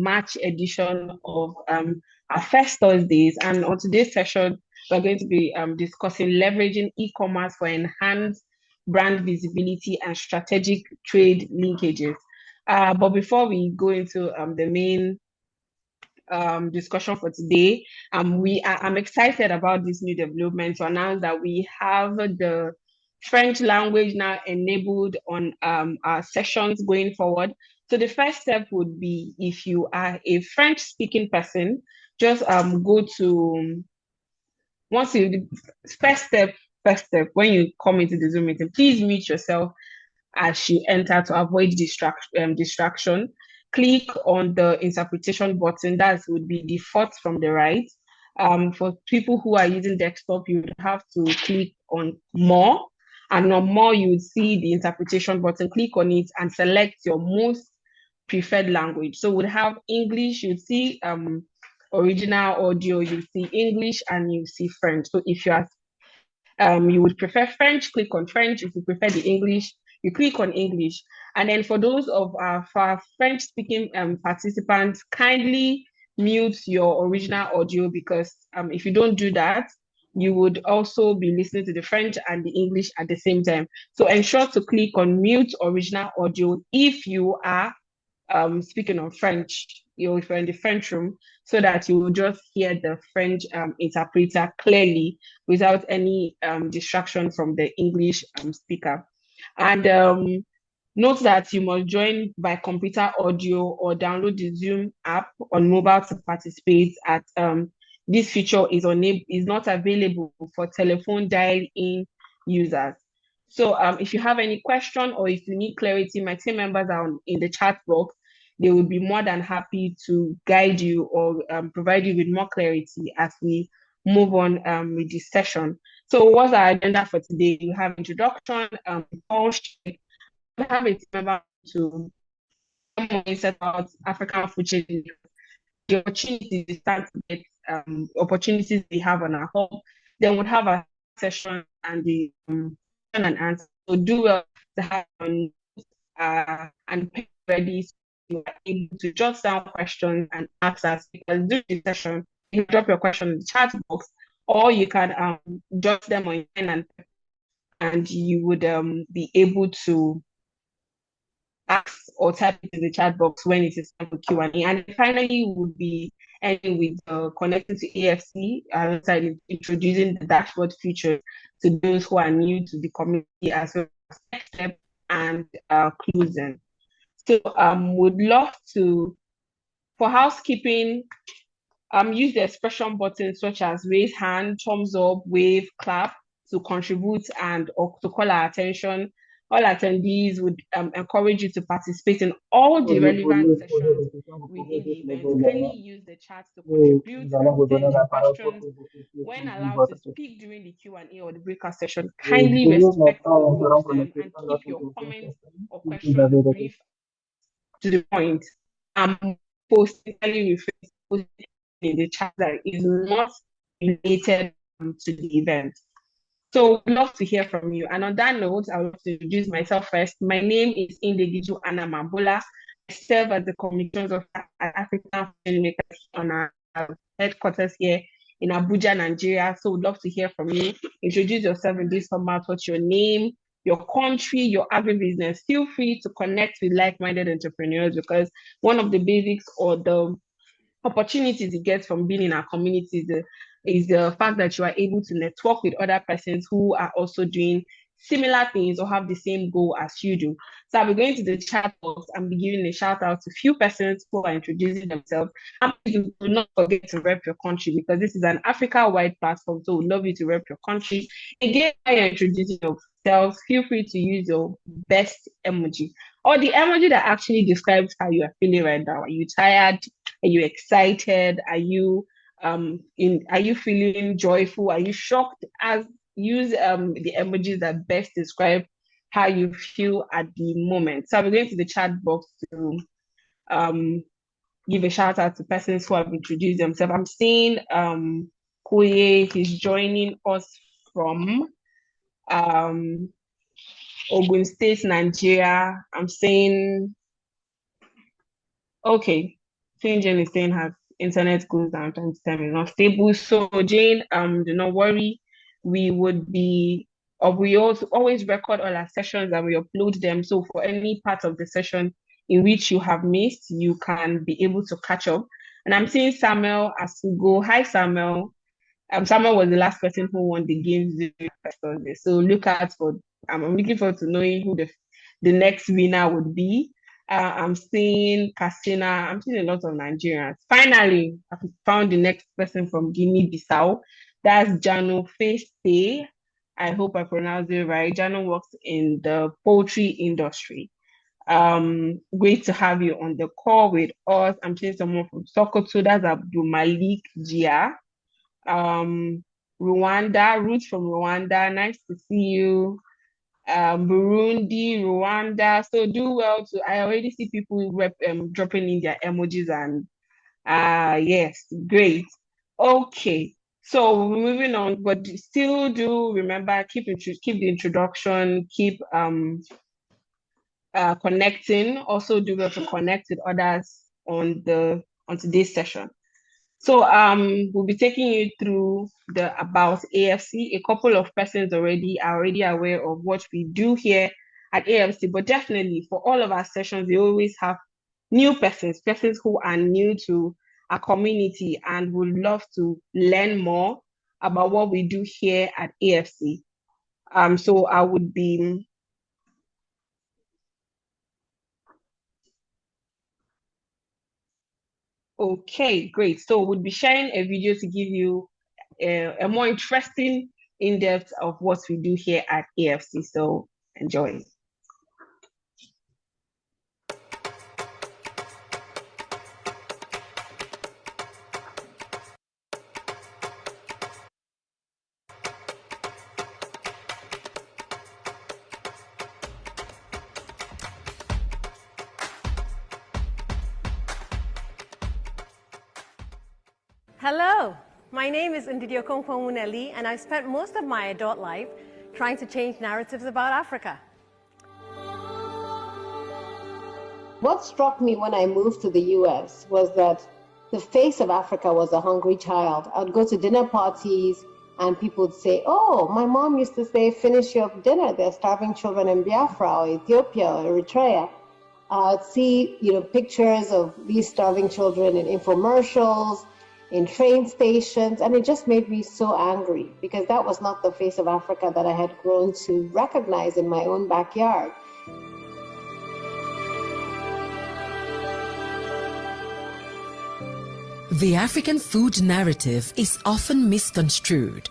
March edition of our first Thursdays. And on today's session, we're going to be discussing leveraging e-commerce for enhanced brand visibility and strategic trade linkages. But before we go into the main discussion for today, I'm excited about this new development to announce that we have the French language now enabled on our sessions going forward. So the first step would be, if you are a French speaking person, just go to, once you first step when you come into the Zoom meeting, please mute yourself as you enter to avoid distraction. Click on the interpretation button. That would be the fourth from the right. For people who are using desktop, you would have to click on more. And on more, you would see the interpretation button. Click on it and select your most preferred language. So we'd have English, you'd see original audio, you see English, and you see French. So if you are you would prefer French, click on French. If you prefer the English, you click on English. And then for those of our French-speaking participants, kindly mute your original audio, because if you don't do that, you would also be listening to the French and the English at the same time. So ensure to click on mute original audio if you are speaking on French, if you're in the French room, so that you will just hear the French interpreter clearly without any distraction from the English speaker. And note that you must join by computer audio or download the Zoom app on mobile to participate. This feature is not available for telephone dial-in users. So if you have any question or if you need clarity, my team members are in the chat box. They will be more than happy to guide you or provide you with more clarity as we move on with this session. So what's our agenda for today? You have introduction, we have a team member to set about African food chain, the opportunities we start to get, opportunities we have on our home. Then we'll have a session and the question and answer. So do well to have and be ready, so you are able to jot down questions and answers. Because during the session, you drop your question in the chat box, or you can jot them on your pen, and you would be able to ask or type it in the chat box when it is time for Q&A. And finally, we'll be ending with connecting to AFC alongside introducing the dashboard feature to those who are new to the community, as well as next step and closing. So would love to, for housekeeping, use the expression buttons such as raise hand, thumbs up, wave, clap to contribute or to call our attention. All attendees would encourage you to participate in all the relevant sessions within the event. Kindly use the chat to contribute and send your questions. When allowed to speak during the Q&A or the breakout session, kindly respect them and keep your comments or questions brief to the point. Posting in the chat that is not related to the event. So we'd love to hear from you. And on that note, I would love to introduce myself first. My name is Indegiju Anna Mambola. I serve as the communications officer at African Filmmakers on our headquarters here in Abuja, Nigeria. So we'd love to hear from you. Introduce yourself in this format. What's your name, your country, your agribusiness? Feel free to connect with like-minded entrepreneurs, because one of the basics or the opportunities you get from being in our community is the fact that you are able to network with other persons who are also doing similar things or have the same goal as you do. So I'll be going to the chat box and be giving a shout out to a few persons who are introducing themselves. And please do not forget to rep your country, because this is an Africa-wide platform, so we'd love you to rep your country. Again, while you're introducing yourselves, feel free to use your best emoji, or the emoji that actually describes how you are feeling right now. Are you tired? Are you excited? Are you feeling joyful? Are you shocked? Use the emojis that best describe how you feel at the moment. So I'm going to the chat box to give a shout out to persons who have introduced themselves. I'm seeing Koye, he's joining us from Ogun State, Nigeria. I'm saying, okay, Jane is saying her internet goes down time to time, is not stable. So Jane, do not worry. We would be, or we also always record all our sessions and we upload them. So for any part of the session in which you have missed, you can be able to catch up. And I'm seeing Samuel as we go. Hi, Samuel. Samuel was the last person who won the games this Thursday. So look out for. I'm looking forward to knowing who the next winner would be. I'm seeing Casina. I'm seeing a lot of Nigerians. Finally, I found the next person from Guinea-Bissau. That's Jano Feste. I hope I pronounced it right. Jano works in the poultry industry. Great to have you on the call with us. I'm seeing someone from Sokoto. That's Abdul Malik Jia. Rwanda, Ruth from Rwanda. Nice to see you. Burundi, Rwanda. So do well to. I already see people dropping in their emojis and yes, great. Okay, so moving on, but still do remember keep the introduction, keep connecting. Also do well to connect with others on today's session. So we'll be taking you through the about AFC. A couple of persons are already aware of what we do here at AFC, but definitely for all of our sessions, we always have new persons who are new to our community and would love to learn more about what we do here at AFC. So I would be okay, great. So we'll be sharing a video to give you a more interesting in-depth of what we do here at AFC. So enjoy. Hello, my name is Ndidio Muneli, and I've spent most of my adult life trying to change narratives about Africa. What struck me when I moved to the US was that the face of Africa was a hungry child. I would go to dinner parties and people would say, oh, my mom used to say, finish your dinner. There are starving children in Biafra or Ethiopia or Eritrea. I'd see, pictures of these starving children in infomercials, in train stations, and it just made me so angry because that was not the face of Africa that I had grown to recognize in my own backyard. The African food narrative is often misconstrued.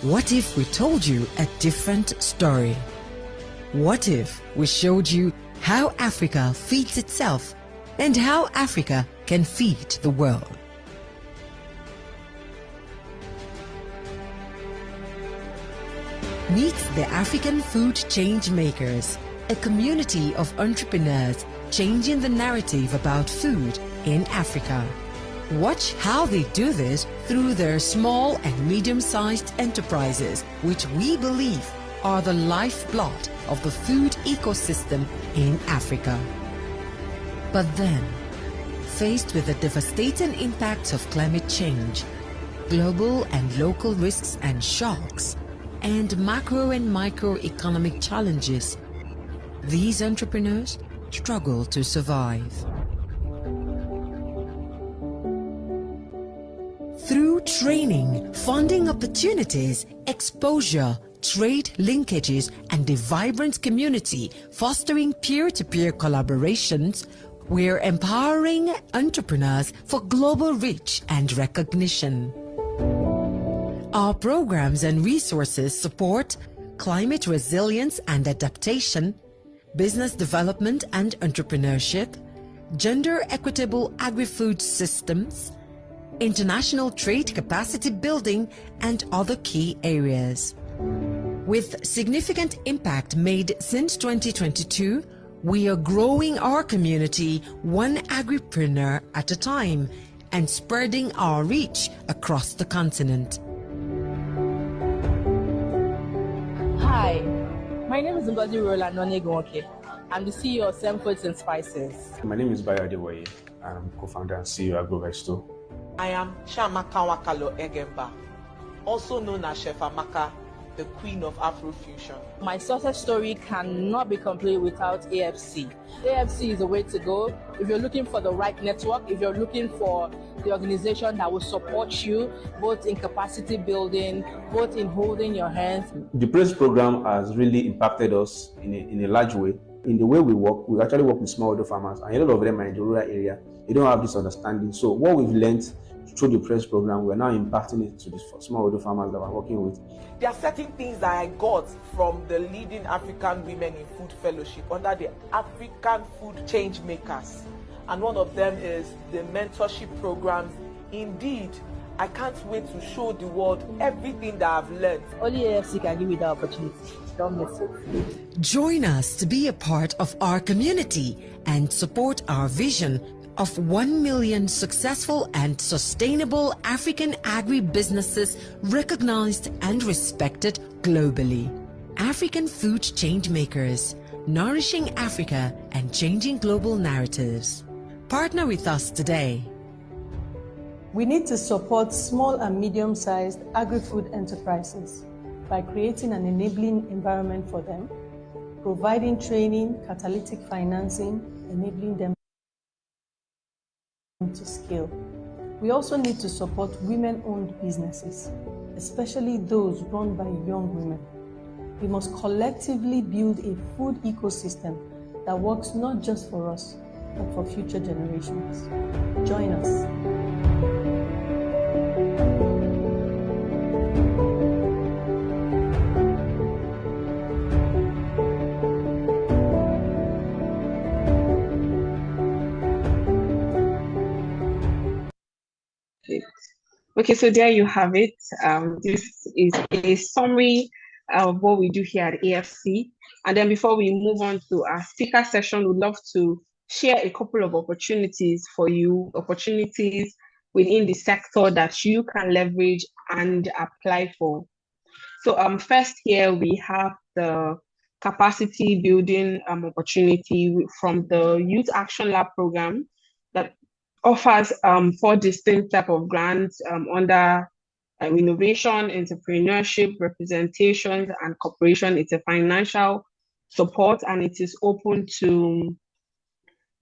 What if we told you a different story? What if we showed you how Africa feeds itself and how Africa can feed the world? Meet the African Food Changemakers, a community of entrepreneurs changing the narrative about food in Africa. Watch how they do this through their small and medium-sized enterprises, which we believe are the lifeblood of the food ecosystem in Africa. But then, faced with the devastating impacts of climate change, global and local risks and shocks, and macro and microeconomic challenges, these entrepreneurs struggle to survive. Through training, funding opportunities, exposure, trade linkages, and a vibrant community fostering peer-to-peer collaborations, we're empowering entrepreneurs for global reach and recognition. Our programs and resources support climate resilience and adaptation, business development and entrepreneurship, gender equitable agri-food systems, international trade capacity building, and other key areas. With significant impact made since 2022, we are growing our community one agripreneur at a time and spreading our reach across the continent. Hi, my name is Ngozi Roland Nonegonke. I'm the CEO of 7 Foods and Spices. My name is Bayo Adewoye. I'm co-founder and CEO of Agriarche. I am Chiamaka Wakalo Egemba, also known as Chef Amaka, the queen of Afrofusion. My success story cannot be complete without AFC. AFC is the way to go. If you're looking for the right network, if you're looking for the organization that will support you, both in capacity building, both in holding your hands. The Praise program has really impacted us in a large way. In the way we work, we actually work with smallholder farmers, and a lot of them are in the rural area. They don't have this understanding. So what we've learned through the Praise program, we're now impacting it to the smallholder farmers that we're working with. There are certain things that I got from the leading African women in food fellowship under the African Food Change Makers. And one of them is the mentorship programs. Indeed, I can't wait to show the world everything that I've learned. Only AFC can give you that opportunity. Don't miss it. Join us to be a part of our community and support our vision of 1 million successful and sustainable African agribusinesses recognized and respected globally. African Food Change Makers, nourishing Africa and changing global narratives. Partner with us today. We need to support small and medium-sized agri-food enterprises by creating an enabling environment for them, providing training, catalytic financing, enabling them to scale. We also need to support women-owned businesses, especially those run by young women. We must collectively build a food ecosystem that works not just for us, but for future generations. Join us. Okay, so there you have it. This is a summary of what we do here at AFC. And then before we move on to our speaker session, we'd love to share a couple of opportunities for you, opportunities within the sector that you can leverage and apply for. So first here we have the capacity building opportunity from the Youth Action Lab program that offers 4 distinct type of grants under innovation, entrepreneurship, representation, and cooperation. It's a financial support, and it is open to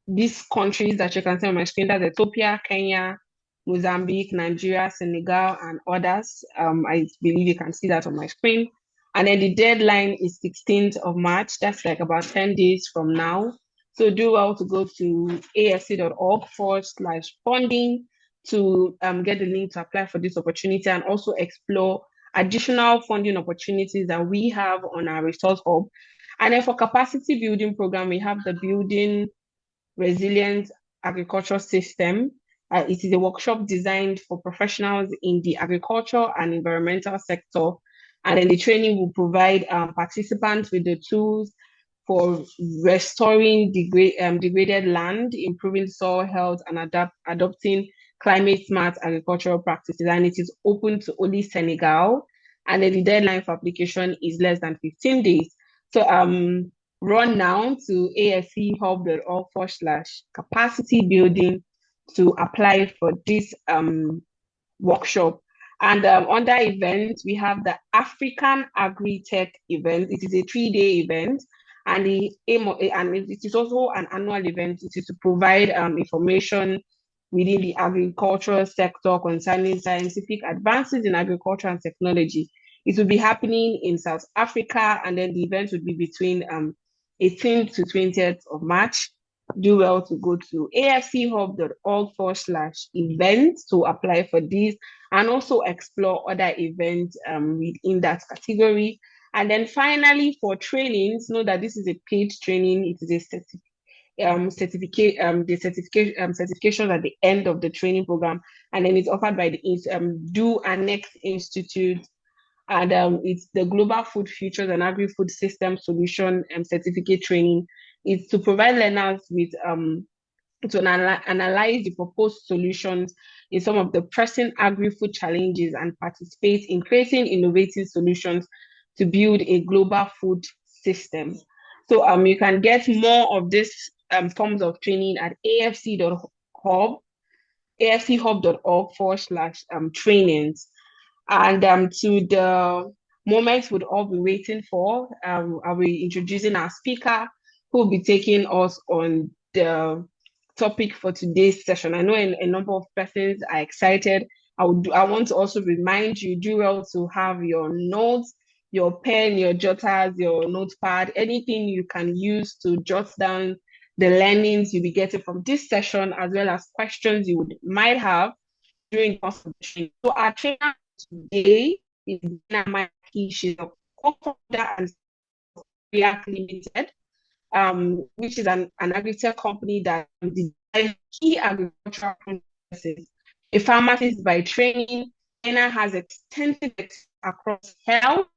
these countries that you can see on my screen. That's Ethiopia, Kenya, Mozambique, Nigeria, Senegal, and others. I believe you can see that on my screen. And then the deadline is 16th of March. That's like about 10 days from now. So do well to go to afc.org/funding to get the link to apply for this opportunity and also explore additional funding opportunities that we have on our resource hub. And then for capacity building program, we have the Building Resilient Agriculture System. It is a workshop designed for professionals in the agriculture and environmental sector. And then the training will provide participants with the tools for restoring degraded land, improving soil health, and adopting climate-smart agricultural practices. And it is open to only Senegal. And then the deadline for application is less than 15 days. So run now to afchub.org/capacity building to apply for this workshop. And under events, we have the African Agri-Tech event. It is a 3-day event. And the aim of it, and it is also an annual event. It is to provide information within the agricultural sector concerning scientific advances in agriculture and technology. It will be happening in South Africa, and then the event will be between 18th to 20th of March. Do well to go to afchub.org/events to apply for this and also explore other events within that category. And then finally, for trainings, know that this is a paid training. It is a certification at the end of the training program, and then it's offered by the Do Annex Institute, and it's the Global Food Futures and Agri-Food System Solution certificate training. It's to provide learners with to analyze the proposed solutions in some of the pressing agri-food challenges and participate in creating innovative solutions to build a global food system. So you can get more of this forms of training at afc.org/training. hub, afchub.org/trainings. And to the moment we'd all be waiting for, I'll be introducing our speaker who will be taking us on the topic for today's session. I know a number of persons are excited. I want to also remind you, do well to have your notes, your pen, your jotters, your notepad, anything you can use to jot down the learnings you'll be getting from this session, as well as questions you might have during the course of the training. So our trainer today is Deina Mayaki. She's a co-founder and Agriarche Limited, which is an agri-tech company that designs key agricultural processes. A pharmacist by training, Deina has extensive experience across health,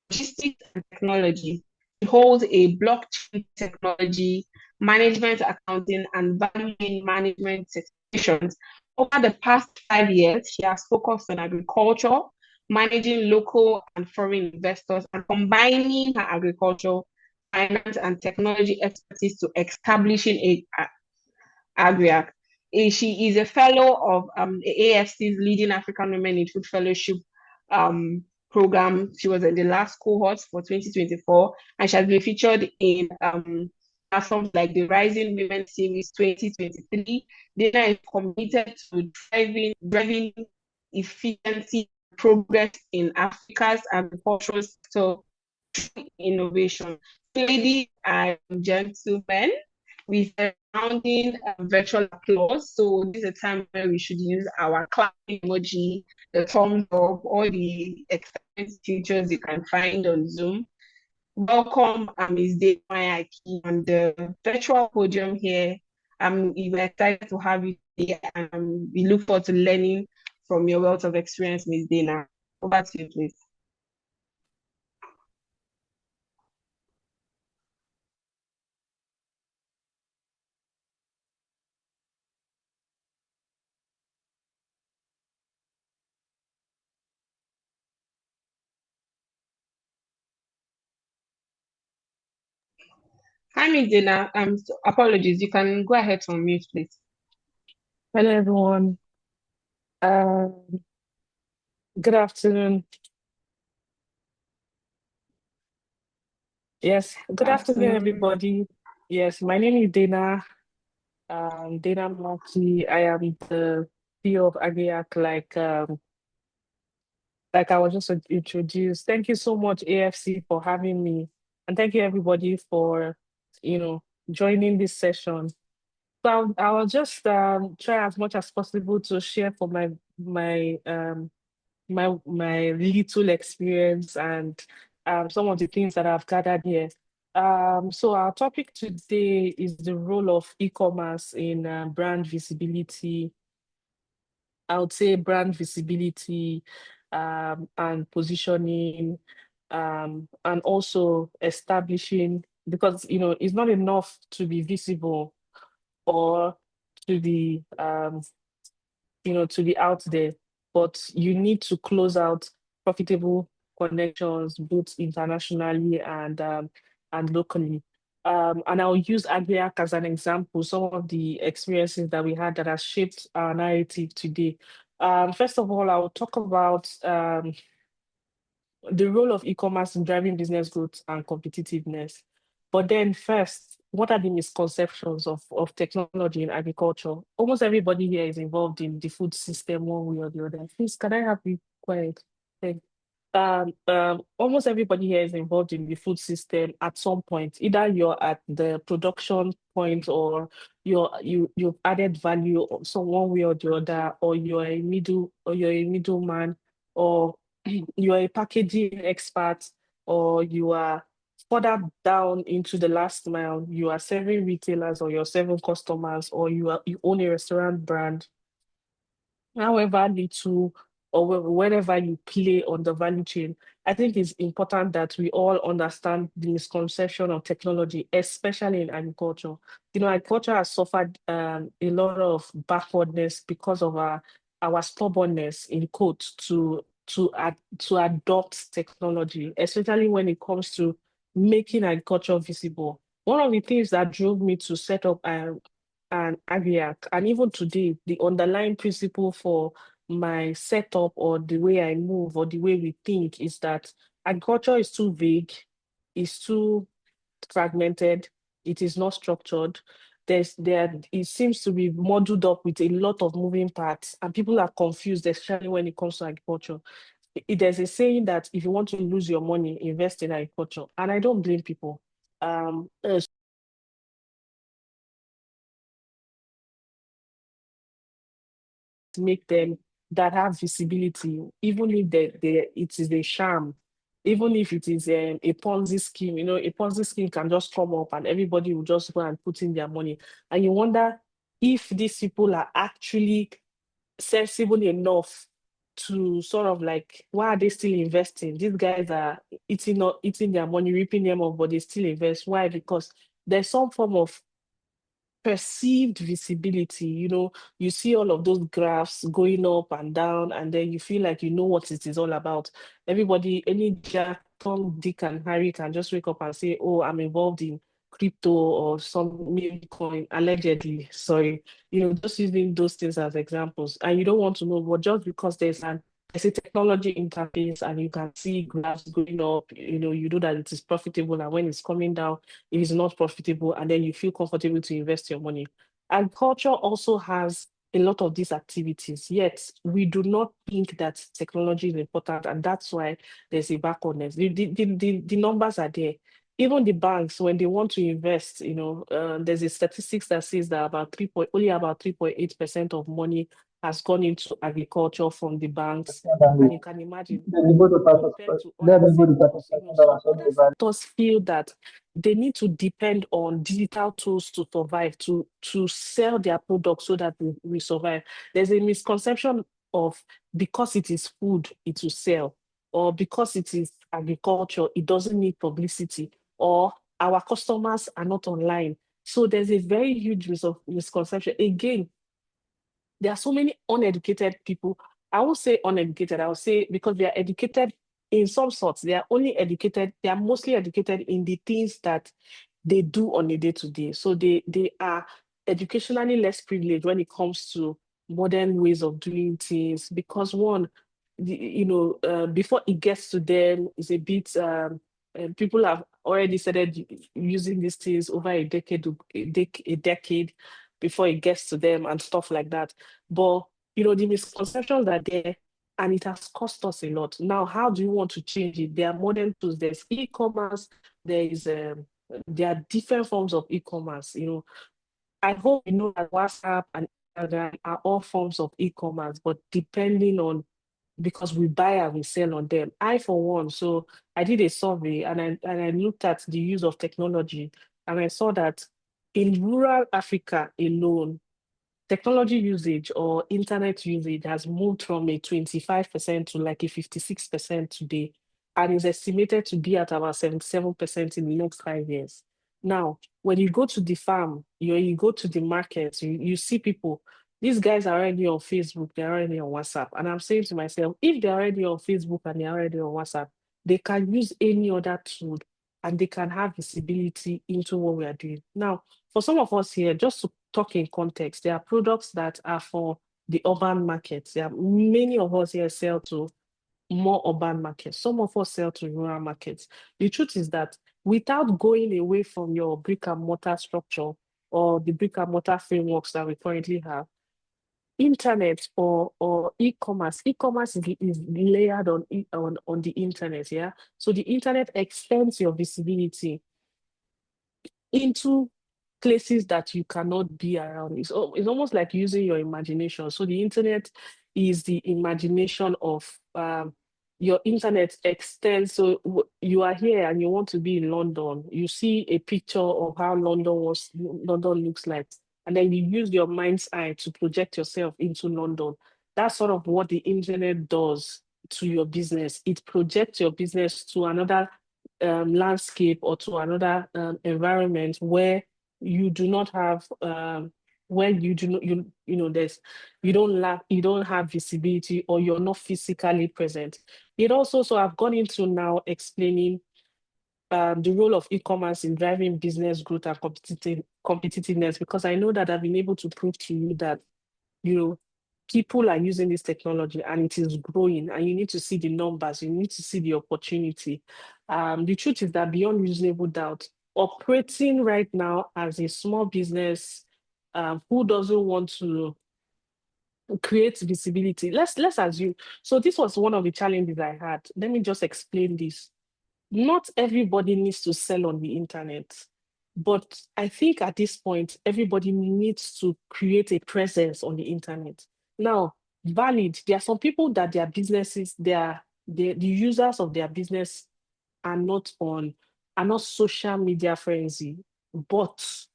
logistics, and technology. She holds a blockchain technology, management accounting, and value chain management certifications. Over the past 5 years, she has focused on agriculture, managing local and foreign investors, and combining her agriculture, finance, and technology expertise to establishing Agriarche. She is a fellow of AFC's Leading African Women in Food Fellowship program. She was in the last cohort for 2024, and she has been featured in platforms like the Rising Women Series 2023. Deina is committed to driving efficiency and progress in Africa's agricultural sector through innovation. Ladies and gentlemen, with a rounding virtual applause. So this is a time where we should use our clapping emoji, the thumbs up, all the exciting features you can find on Zoom. Welcome, Ms. Deina Mayaki on the virtual podium here. We're excited to have you here, and we look forward to learning from your wealth of experience, Ms. Deina. Over to you, please. Hi, Ms. Deina. Apologies. You can go ahead to unmute, please. Hello, everyone. Good afternoon. Yes, good afternoon, everybody. Yes, my name is Deina. Deina Mayaki. I am the CEO of Agriarche, like I was just introduced. Thank you so much, AFC, for having me, and thank you everybody for joining this session. So I'll just try as much as possible to share for my little experience and some of the things that I've gathered here. So our topic today is the role of e-commerce in brand visibility. I would say brand visibility and positioning, and also establishing, because it's not enough to be visible or to be to be out there, but you need to close out profitable connections both internationally and locally. And I'll use Agriarche as an example, some of the experiences that we had that has shaped our narrative today. First of all, I will talk about the role of e-commerce in driving business growth and competitiveness. But then first, what are the misconceptions of technology in agriculture? Almost everybody here is involved in the food system one way or the other. Please, can I have you quiet? Thank Almost everybody here is involved in the food system at some point. Either you're at the production point, or you've added value some one way or the other, or you're a middleman, or you're a packaging expert, or you are further down into the last mile. You are serving retailers, or you're serving customers, or you own a restaurant brand. However little or wherever you play on the value chain, I think it's important that we all understand the misconception of technology, especially in agriculture. Agriculture has suffered a lot of backwardness because of our stubbornness, in quotes, to adopt technology, especially when it comes to making agriculture visible. One of the things that drove me to set up and Agriarche. And even today, the underlying principle for my setup or the way I move or the way we think is that agriculture is too vague, is too fragmented, it is not structured. It seems to be muddled up with a lot of moving parts, and people are confused, especially when it comes to agriculture. There's a saying that if you want to lose your money, invest in agriculture, and I don't blame people. Make them that have visibility, even if it is a sham, even if it is a Ponzi scheme. A Ponzi scheme can just come up and everybody will just go and put in their money. And you wonder if these people are actually sensible enough to sort of like, why are they still investing? These guys are eating their money, ripping them off, but they still invest. Why? Because there's some form of perceived visibility. You see all of those graphs going up and down, and then you feel like you know what it is all about. Everybody, any Jack, Tom, Dick, and Harry can just wake up and say, oh, I'm involved in crypto or some meme coin, allegedly. Sorry, just using those things as examples. And you don't want to know, but just because there's a technology interface and you can see graphs going up, you know that it is profitable, and when it's coming down, it is not profitable, and then you feel comfortable to invest your money. Agriculture also has a lot of these activities, yet we do not think that technology is important, and that's why there's a backwardness. The numbers are there. Even the banks, when they want to invest, there's a statistics that says that only about 3.8% of money has gone into agriculture from the banks. And you can imagine, compared to other sectors, some other sectors feel that they need to depend on digital tools to survive, to sell their products so that we survive. There's a misconception of, because it is food, it will sell, or because it is agriculture, it doesn't need publicity, or our customers are not online. So there's a very huge misconception. Again, there are so many uneducated people. I won't say uneducated, I will say, because they are educated in some sorts. They are mostly educated in the things that they do on a day-to-day. So they are educationally less privileged when it comes to modern ways of doing things, because one, before it gets to them, is a bit, people have already started using these things over a decade before it gets to them and stuff like that. But the misconceptions are there, and it has cost us a lot. Now, how do you want to change it? There are modern tools. There's e-commerce. There are different forms of e-commerce. I hope you know that WhatsApp and Instagram are all forms of e-commerce, but depending on, because we buy and we sell on them. I, for one, so I did a survey, and I looked at the use of technology, and I saw that in rural Africa alone, technology usage or internet usage has moved from a 25% to like a 56% today, and is estimated to be at about 77% in the next 5 years. Now, when you go to the farm, you go to the markets, you see people, these guys are already on Facebook, they're already on WhatsApp. And I'm saying to myself, if they're already on Facebook and they're already on WhatsApp, they can use any other tool and they can have visibility into what we are doing. Now, for some of us here, just to talk in context, there are products that are for the urban markets. There are many of us here sell to more urban markets. Some of us sell to rural markets. The truth is that without going away from your brick and mortar structure or the brick and mortar frameworks that we currently have, internet or e-commerce is layered on the internet, yeah. So the internet extends your visibility into places that you cannot be around. It's almost like using your imagination. So the internet is the imagination of your internet extends. So you are here and you want to be in London. You see a picture of how London looks like, and then you use your mind's eye to project yourself into London. That's sort of what the internet does to your business. It projects your business to another landscape or to another environment where you do not have when you do not there's you don't have visibility, or you're not physically present. It also, so I've gone into now explaining the role of e-commerce in driving business growth and competitiveness, because I know that I've been able to prove to you that, you know, people are using this technology and it is growing, and you need to see the numbers, you need to see the opportunity. The truth is that beyond reasonable doubt, operating right now as a small business, who doesn't want to create visibility? Let's assume. So this was one of the challenges I had. Let me just explain this. Not everybody needs to sell on the internet, but I think at this point, everybody needs to create a presence on the internet. Now, valid, there are some people that their businesses, the users of their business are not social media frenzy. But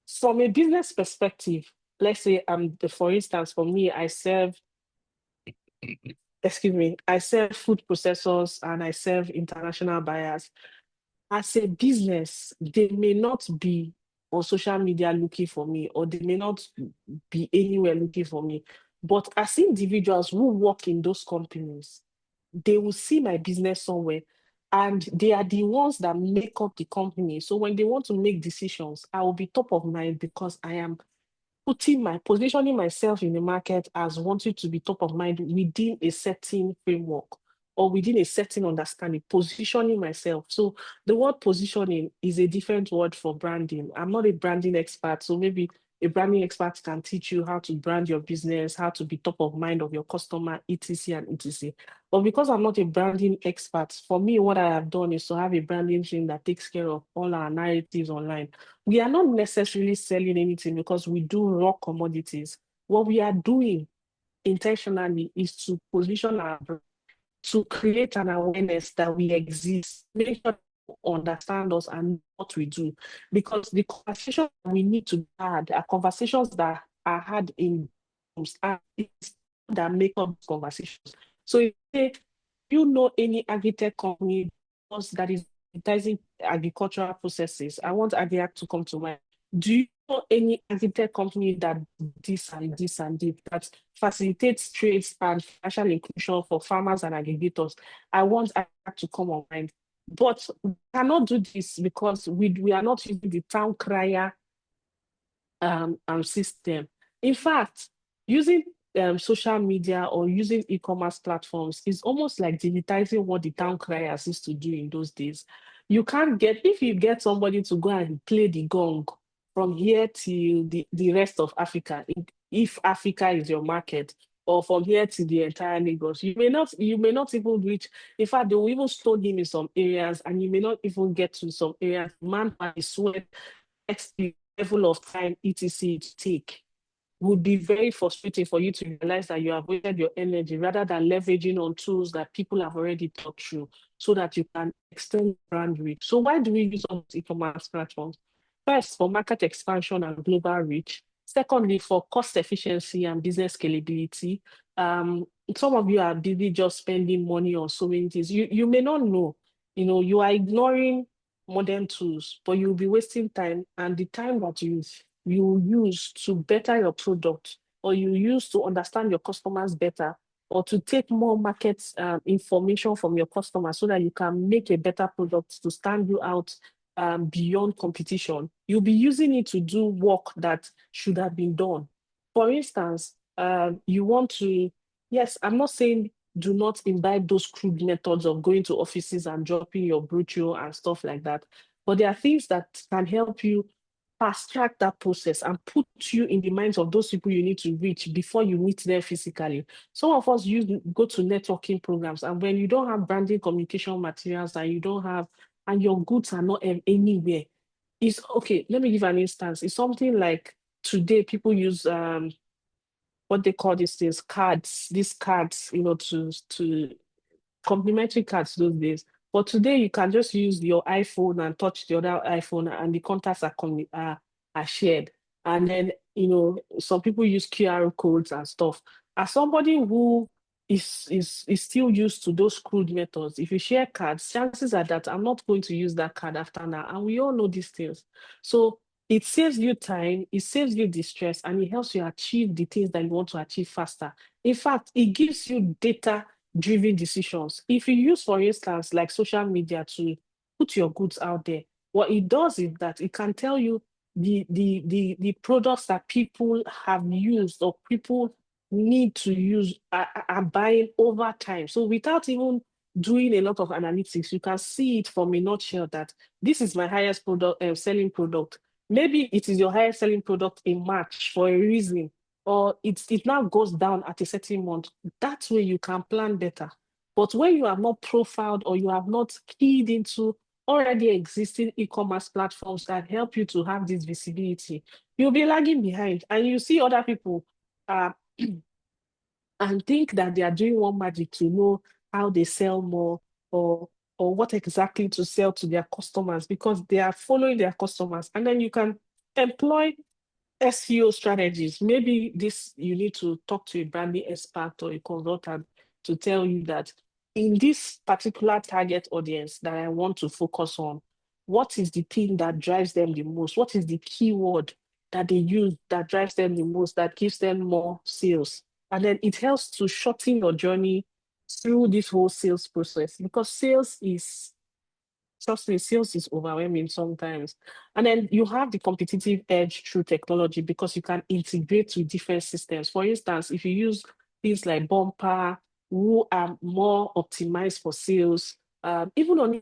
from a business perspective, let's say for instance, for me, I serve food processors and I serve international buyers. As a business, they may not be on social media looking for me, or they may not be anywhere looking for me. But as individuals who work in those companies, they will see my business somewhere, and they are the ones that make up the company. So when they want to make decisions, I will be top of mind because I am positioning myself in the market as wanting to be top of mind within a certain framework or within a certain understanding, positioning myself. So the word positioning is a different word for branding. I'm not a branding expert, so maybe a branding expert can teach you how to brand your business, how to be top of mind of your customer, etc. and etc. But because I'm not a branding expert, for me, what I have done is to have a branding team that takes care of all our narratives online. We are not necessarily selling anything because we do raw commodities. What we are doing intentionally is to position our brand, to create an awareness that we exist, make sure people understand us and what we do. Because the conversations we need to have are conversations that are had in rooms, and it's that make up these conversations. So if you know any agri-tech company that is advertising agricultural processes, I want Agriarche to come to mind. Do you know any agri-tech company that this and this and this that facilitates trades and financial inclusion for farmers and aggregators? I want Agriarche to come on mind. But we cannot do this because we are not using the town crier system. In fact, using social media or using e-commerce platforms is almost like digitizing what the town criers used to do in those days. You can't if you get somebody to go and play the gong from here to the rest of Africa, if Africa is your market, or from here to the entire Lagos, you may not even reach. In fact, they will even stone him in some areas, and you may not even get to some areas. Man, I swear, the level of time etc to take would be very frustrating for you to realize that you have wasted your energy rather than leveraging on tools that people have already thought through so that you can extend brand reach. So why do we use all these e-commerce platforms? First, for market expansion and global reach. Secondly, for cost efficiency and business scalability. Some of you are busy just spending money on so many things. You may not know, you are ignoring modern tools, but you'll be wasting time, and the time that you use to better your product, or you use to understand your customers better, or to take more market information from your customers so that you can make a better product to stand you out beyond competition. You'll be using it to do work that should have been done. For instance, you want to, yes, I'm not saying do not imbibe those crude methods of going to offices and dropping your brochure and stuff like that. But there are things that can help you fast track that process and put you in the minds of those people you need to reach before you meet them physically. Some of us go to networking programs, and when you don't have branding communication materials and your goods are not anywhere, it's okay. Let me give an instance. It's something like today people use what they call these cards, to complimentary cards those days. But today you can just use your iPhone and touch the other iPhone, and the contacts are shared. And then some people use QR codes and stuff. As somebody who is still used to those crude methods, if you share cards, chances are that I'm not going to use that card after now. And we all know these things. So it saves you time, it saves you distress, and it helps you achieve the things that you want to achieve faster. In fact, it gives you data driven decisions. If you use, for instance, like social media to put your goods out there. What it does is that it can tell you the products that people have used or people need to use are buying over time. So without even doing a lot of analytics, you can see it from a nutshell that this is my highest product selling product. Maybe it is your highest selling product in March for a reason, or it now goes down at a certain month. That way you can plan better. But when you have not profiled or you have not keyed into already existing e-commerce platforms that help you to have this visibility, you'll be lagging behind. And you see other people uh, and think that they are doing one magic to know how they sell more or what exactly to sell to their customers because they are following their customers. And then you can employ SEO strategies. Maybe this you need to talk to a branding expert or a consultant to tell you that in this particular target audience that I want to focus on, what is the thing that drives them the most? What is the keyword that they use that drives them the most, that gives them more sales? And then it helps to shorten your journey through this whole sales process because sales is, trust me, sales is overwhelming sometimes. And then you have the competitive edge through technology because you can integrate with different systems. For instance, if you use things like Bumper, who are more optimized for sales, even on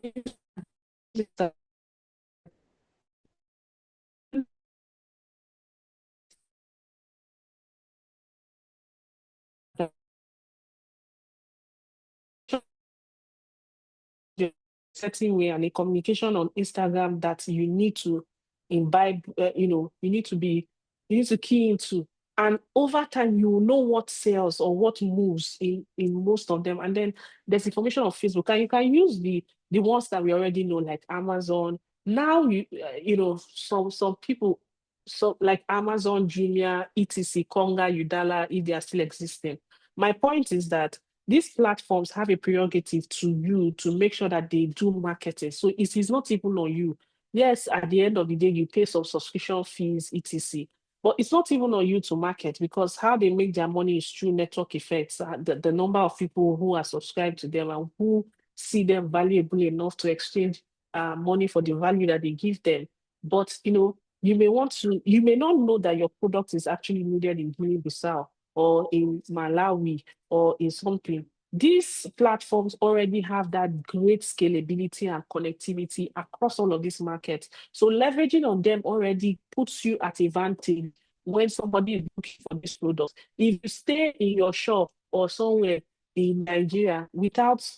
certain way and a communication on Instagram that you need to imbibe, you need to key into. And over time, you will know what sells or what moves in most of them. And then there's information on Facebook, and you can use the ones that we already know, like Amazon. Now some people, so like Amazon, Jumia, etc., Konga, Udala, if they are still existing. My point is that these platforms have a prerogative to you to make sure that they do marketing. So it is not even on you. Yes, at the end of the day, you pay some subscription fees, etc. But it's not even on you to market because how they make their money is through network effects. The number of people who are subscribed to them and who see them valuable enough to exchange money for the value that they give them. But you may not know that your product is actually needed in Guinea-Bissau or in Malawi or in something. These platforms already have that great scalability and connectivity across all of these markets. So leveraging on them already puts you at advantage when somebody is looking for this product. If you stay in your shop or somewhere in Nigeria without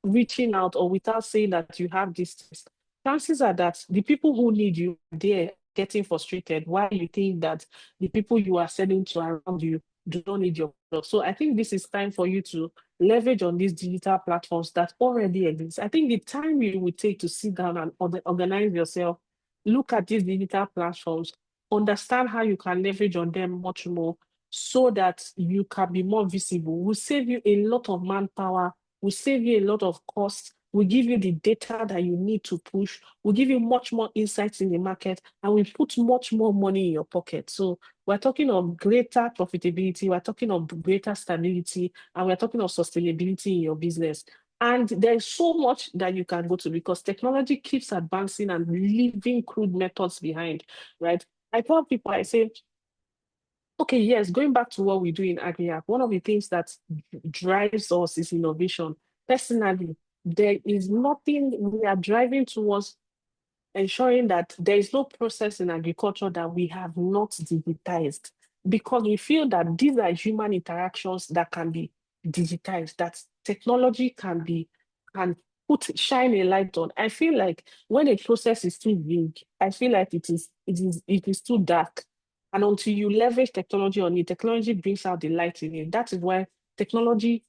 reaching out or without saying that you have this test, chances are that the people who need you are there getting frustrated while you think that the people you are selling to around you do not need your product. So I think this is time for you to leverage on these digital platforms that already exist. I think the time you will take to sit down and organize yourself, look at these digital platforms, understand how you can leverage on them much more so that you can be more visible will save you a lot of manpower, will save you a lot of cost, will give you the data that you need to push, will give you much more insights in the market, and will put much more money in your pocket. So we're talking of greater profitability, we're talking of greater stability, and we're talking of sustainability in your business. And there's so much that you can go to because technology keeps advancing and leaving crude methods behind, right? I tell people, I say, okay, yes, going back to what we do in Agriarche, one of the things that drives us is innovation. Personally, there is nothing we are driving towards ensuring that there is no process in agriculture that we have not digitized because we feel that these are human interactions that can be digitized, that technology can shine a light on. I feel like when a process is too big, I feel like it is too dark. And until you leverage technology on it, technology brings out the light in it. That is why technology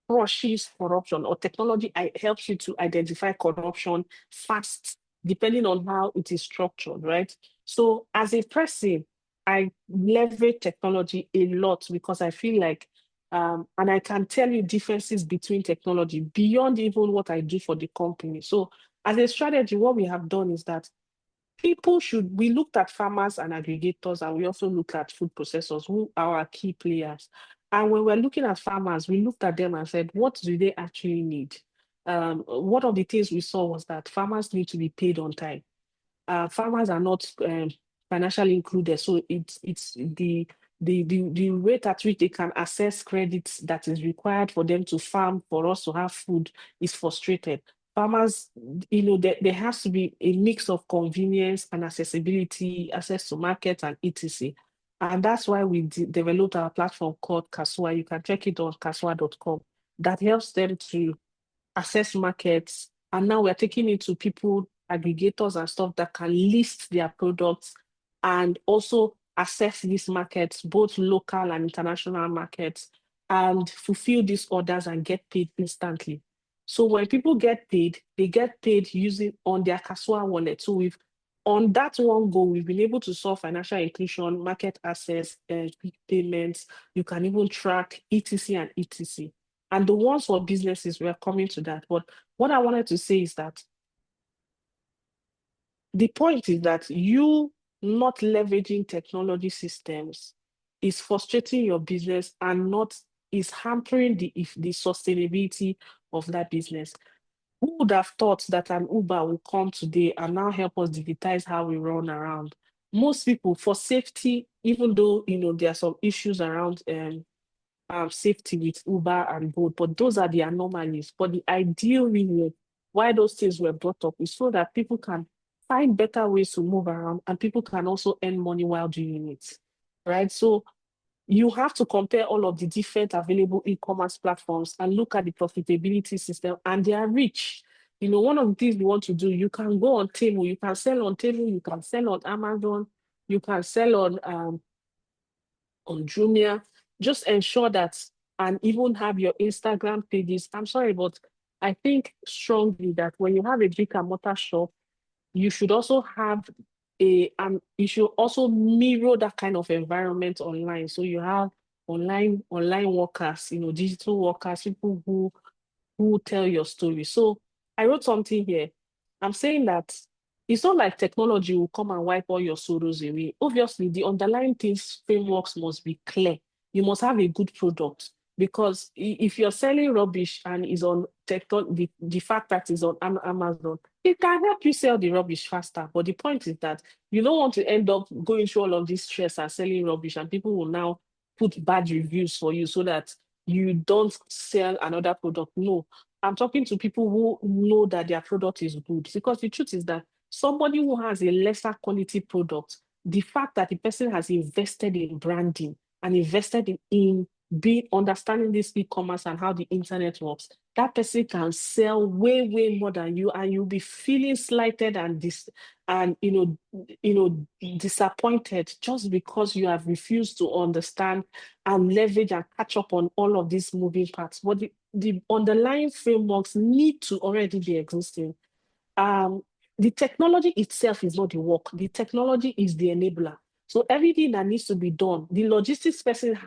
crushes corruption or technology helps you to identify corruption fast, depending on how it is structured, right? So as a person, I leverage technology a lot because I feel like, and I can tell you differences between technology beyond even what I do for the company. So as a strategy, what we have done is that we looked at farmers and aggregators, and we also looked at food processors who are our key players. And when we're looking at farmers, we looked at them and said, what do they actually need? one of the things we saw was that farmers need to be paid on time. Farmers are not financially included, so it's the rate at which they can access credits that is required for them to farm for us to have food is frustrated. Farmers, there has to be a mix of convenience and accessibility, access to market and etc. And that's why we developed our platform called Kasua. You can check it on kasua.com. That helps them to access markets. And now we're taking it to people, aggregators and stuff that can list their products and also access these markets, both local and international markets, and fulfill these orders and get paid instantly. So when people get paid, they get paid using on their Kasua wallet. So on that one go, we've been able to solve financial inclusion, market access, payments. You can even track etc and etc. And the ones for businesses, we are coming to that. But what I wanted to say is that the point is that you not leveraging technology systems is frustrating your business and not is hampering the sustainability of that business. Who would have thought that an Uber will come today and now help us digitize how we run around? Most people, for safety, even though there are some issues around safety with Uber and Bolt, but those are the anomalies. But the ideal reason why those things were brought up is so that people can find better ways to move around and people can also earn money while doing it, right? So you have to compare all of the different available e-commerce platforms and look at the profitability system and their reach. One of the things you want to do, you can go on Temu, you can sell on Temu, you can sell on Amazon, you can sell on Jumia. Just ensure that, and even have your Instagram pages. I'm sorry, but I think strongly that when you have a brick and mortar shop, you should also have you should also mirror that kind of environment online. So you have online workers, digital workers, people who tell your story. So I wrote something here. I'm saying that it's not like technology will come and wipe all your sorrows away. Obviously, the underlying things, frameworks must be clear. You must have a good product, because if you're selling rubbish and is on the fact that it's on Amazon, it can help you sell the rubbish faster. But the point is that you don't want to end up going through all of this stress and selling rubbish, and people will now put bad reviews for you so that you don't sell another product. No, I'm talking to people who know that their product is good, because the truth is that somebody who has a lesser quality product, the fact that the person has invested in branding and invested in being understanding this e-commerce and how the internet works, that person can sell way more than you, and you'll be feeling slighted and disappointed just because you have refused to understand and leverage and catch up on all of these moving parts. But the underlying frameworks need to already be existing. The technology itself is not the work. The technology is the enabler. So everything that needs to be done, the logistics person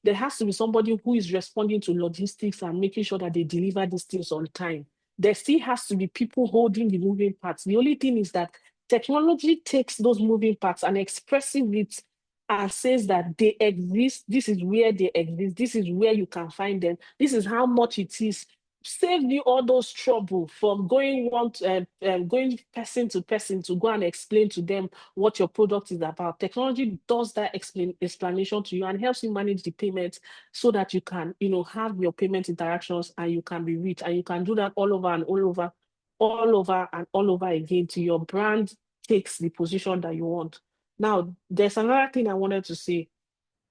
there has to be somebody who is responding to logistics and making sure that they deliver these things on time. There still has to be people holding the moving parts. The only thing is that technology takes those moving parts and expresses it and says that they exist. This is where they exist. This is where you can find them. This is how much it is. Save you all those trouble from going going person to person to go and explain to them what your product is about. Technology does that explanation to you and helps you manage the payments so that you can, have your payment interactions and you can be rich, and you can do that all over and all over, all over and all over again till your brand takes the position that you want. Now, there's another thing I wanted to say.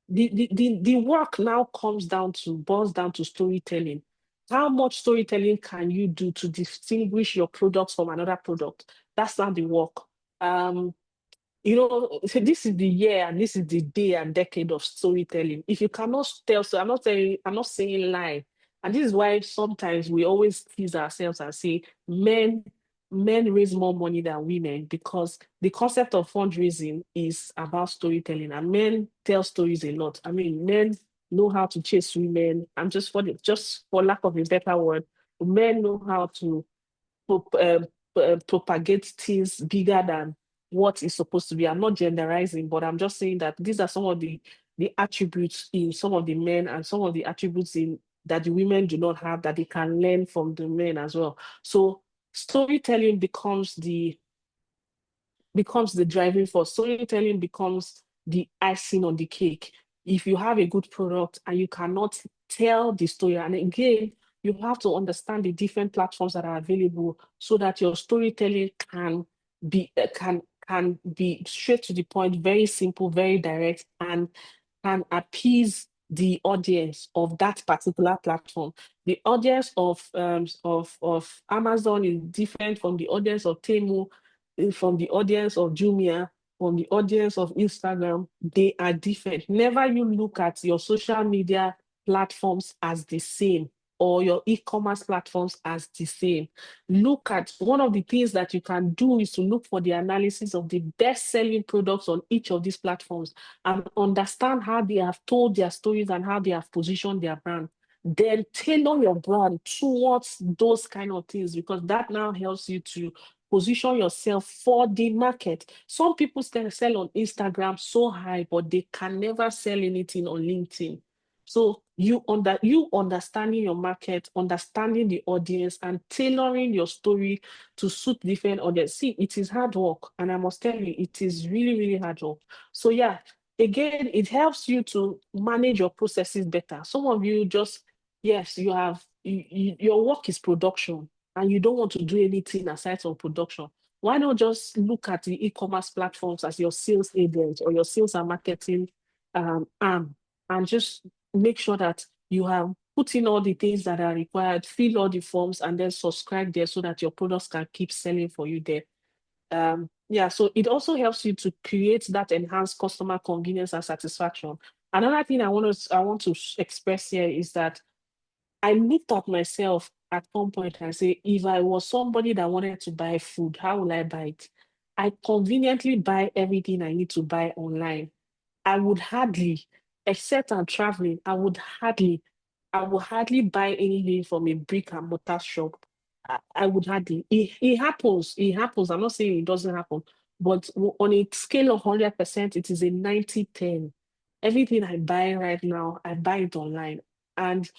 The work now boils down to storytelling. How much storytelling can you do to distinguish your products from another product? That's not the work. This is the year and this is the day and decade of storytelling. If you cannot tell, so I'm not saying lie. And this is why sometimes we always tease ourselves and say men raise more money than women, because the concept of fundraising is about storytelling, and men tell stories a lot. I mean, men know how to chase women. I'm just for lack of a better word, men know how to propagate things bigger than what is supposed to be. I'm not genderizing, but I'm just saying that these are some of the attributes in some of the men and some of the attributes in that the women do not have that they can learn from the men as well. So storytelling becomes the driving force. Storytelling becomes the icing on the cake. If you have a good product and you cannot tell the story, and again, you have to understand the different platforms that are available so that your storytelling can be straight to the point, very simple, very direct, and can appease the audience of that particular platform. The audience of Amazon is different from the audience of Temu, from the audience of Jumia, from the audience of Instagram. They are different. Never you look at your social media platforms as the same or your e-commerce platforms as the same. Look at one of the things that you can do is to look for the analysis of the best-selling products on each of these platforms and understand how they have told their stories and how they have positioned their brand. Then tailor your brand towards those kind of things, because that now helps you to position yourself for the market. Some people still sell on Instagram so high, but they can never sell anything on LinkedIn. So you understanding your market, understanding the audience, and tailoring your story to suit different audience. See, it is hard work, and I must tell you, it is really, really hard work. So yeah, again, it helps you to manage your processes better. Some of you just, yes, your work is production, and you don't want to do anything aside from production. Why not just look at the e-commerce platforms as your sales agent or your sales and marketing arm, and just make sure that you have put in all the things that are required, fill all the forms, and then subscribe there so that your products can keep selling for you there. Yeah, so it also helps you to create that enhanced customer convenience and satisfaction. Another thing I want to express here is that I looked at myself at one point and say, if I was somebody that wanted to buy food, how will I buy it? I conveniently buy everything I need to buy online. I would hardly, except I'm traveling, I would hardly buy anything from a brick and mortar shop. I would hardly. It happens. It happens. I'm not saying it doesn't happen, but on a scale of 100%, it is a 90-10. Everything I buy right now, I buy it online. And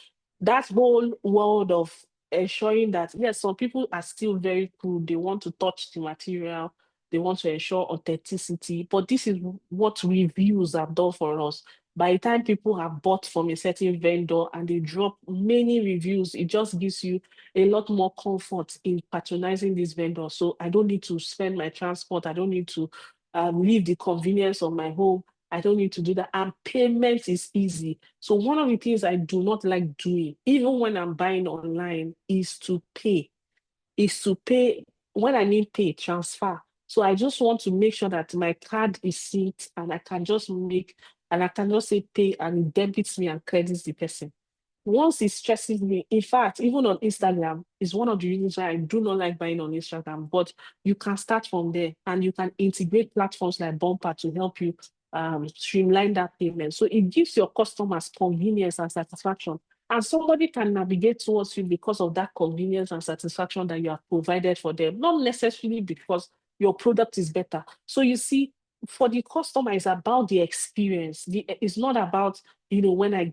that whole world of ensuring that, yes, some people are still very cool. They want to touch the material. They want to ensure authenticity. But this is what reviews have done for us. By the time people have bought from a certain vendor and they drop many reviews, it just gives you a lot more comfort in patronizing this vendor. So I don't need to spend my transport. I don't need to leave the convenience of my home. I don't need to do that. And payment is easy. So one of the things I do not like doing, even when I'm buying online, is to pay. When I mean pay, transfer. So I just want to make sure that my card is synced and I can just say pay, and it debits me and credits the person. Once it stresses me, in fact, even on Instagram, is one of the reasons why I do not like buying on Instagram. But you can start from there and you can integrate platforms like Bumper to help you streamline that payment. So it gives your customers convenience and satisfaction. And somebody can navigate towards you because of that convenience and satisfaction that you have provided for them, not necessarily because your product is better. So you see, for the customer, it's about the experience. It's not about, when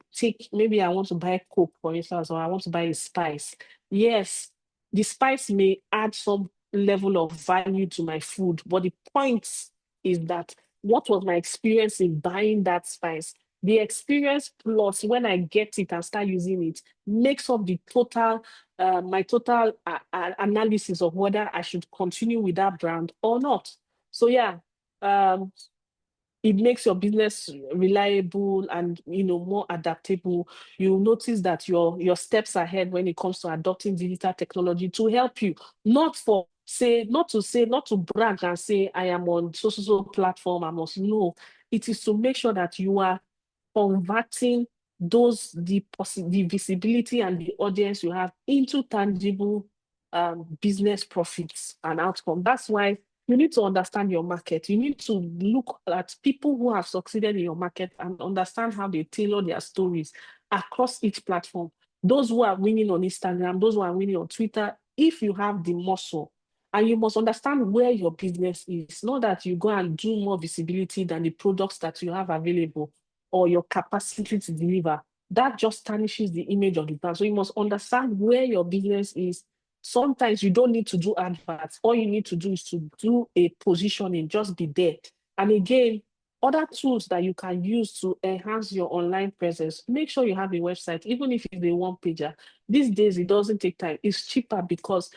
maybe I want to buy Coke, for instance, or I want to buy a spice. Yes, the spice may add some level of value to my food, but the point is that what was my experience in buying that spice? The experience plus when I get it and start using it makes up the total, my total analysis of whether I should continue with that brand or not. So yeah, um, it makes your business reliable and more adaptable. You notice that your steps ahead when it comes to adopting digital technology to help you, not to brag and say I am on so platform. I must know. It is to make sure that you are converting the visibility and the audience you have into tangible business profits and outcome. That's why you need to understand your market. You need to look at people who have succeeded in your market and understand how they tailor their stories across each platform. Those who are winning on Instagram, those who are winning on Twitter, if you have the muscle, and you must understand where your business is, not that you go and do more visibility than the products that you have available or your capacity to deliver. that just tarnishes the image of the brand. So you must understand where your business is. Sometimes you don't need to do adverts. All you need to do is to do a positioning, just be there. And again, other tools that you can use to enhance your online presence, make sure you have a website, even if it's a one-pager. These days, it doesn't take time. It's cheaper because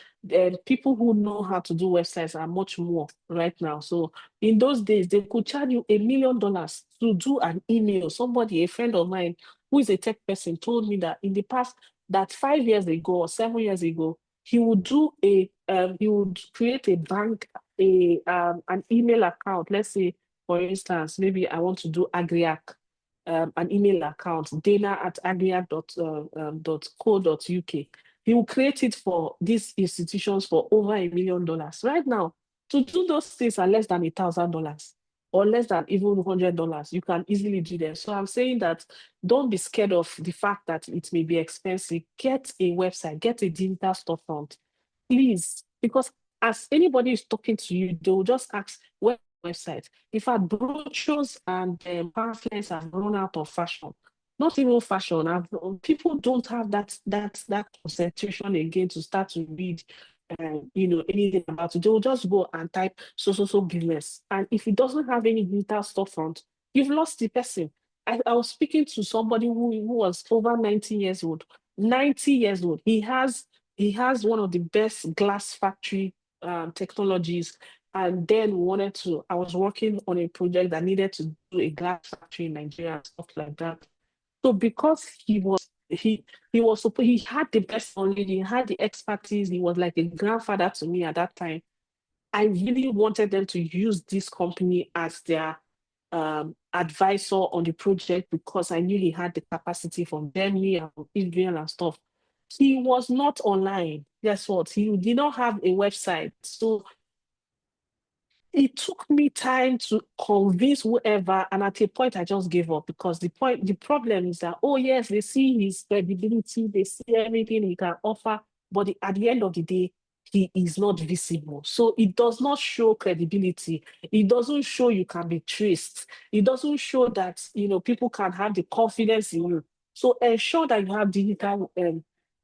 people who know how to do websites are much more right now. So in those days, they could charge you $1 million to do an email. Somebody, a friend of mine, who is a tech person, told me that in the past, that 5 years ago or 7 years ago, he would create a bank, an email account. Let's say, for instance, maybe I want to do Agriarche, an email account, dana@agriarche.co.uk. He will create it for these institutions for over $1 million. Right now, to do those things are less than $1,000 or less than even $100. You can easily do them. So I'm saying that don't be scared of the fact that it may be expensive. Get a website, get a digital storefront, please, because as anybody is talking to you, they'll just ask where website. In fact, brochures and pamphlets have run out of fashion. Not even fashion. People don't have that concentration again to start to read, anything about it. They'll just go and type so business. And if it doesn't have any digital storefront, you've lost the person. I was speaking to somebody who was over 90 years old. 90 years old. He has one of the best glass factory technologies. And then I was working on a project that needed to do a glass factory in Nigeria and stuff like that. So because he had the best knowledge, he had the expertise, he was like a grandfather to me at that time. I really wanted them to use this company as their advisor on the project because I knew he had the capacity from Germany and from Israel and stuff. He was not online. Guess what? He did not have a website. So it took me time to convince whoever, and at a point I just gave up because the problem is that, oh yes, they see his credibility, they see everything he can offer, but at the end of the day, he is not visible. So it does not show credibility. It doesn't show you can be traced. It doesn't show that people can have the confidence in you. So ensure that you have digital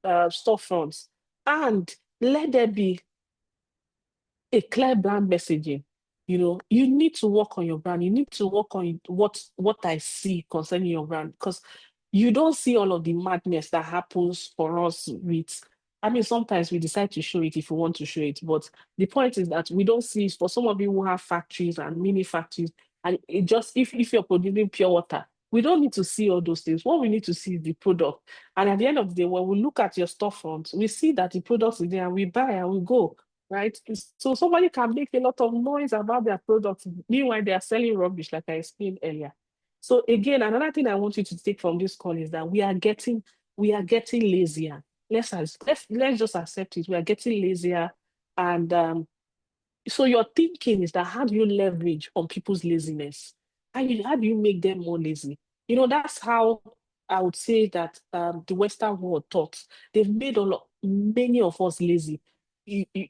storefronts and let there be a clear brand messaging. You need to work on your brand. You need to work on what I see concerning your brand because you don't see all of the madness that happens for us with. I mean, sometimes we decide to show it if we want to show it, but the point is that we don't see it for some of you who have factories and mini factories, and it just if you're producing pure water, we don't need to see all those things. What we need to see is the product. And at the end of the day, when we look at your storefront, we see that the product is there and we buy and we go. Right? So somebody can make a lot of noise about their product. Meanwhile, they are selling rubbish, like I explained earlier. So again, another thing I want you to take from this call is that we are getting lazier. Let's just accept it. We are getting lazier. And so your thinking is that how do you leverage on people's laziness? How do you make them more lazy? That's how I would say that the Western world thought. They've made many of us lazy.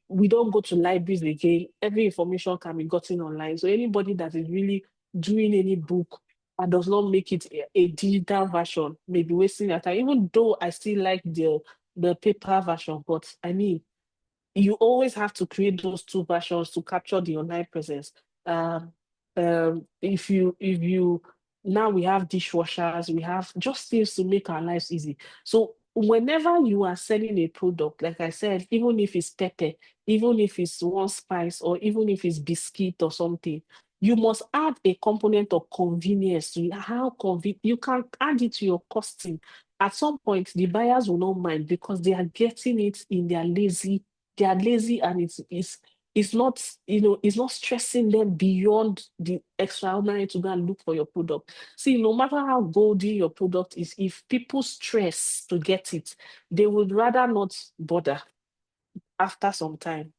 We don't go to libraries again. Every information can be gotten online. So anybody that is really doing any book and does not make it a digital version may be wasting their time. Even though I still like the paper version, but I mean, you always have to create those two versions to capture the online presence. If you now we have dishwashers, we have just things to make our lives easy. So whenever you are selling a product, like I said, even if it's pepper, even if it's one spice, or even if it's biscuit or something, you must add a component of convenience to how convenient you can add it to your costing. At some point, the buyers will not mind because they are getting it in their lazy. They are lazy, and it's not it's not stressing them beyond the extraordinary to go and look for your product. See, no matter how golden your product is, if people stress to get it, they would rather not bother after some time.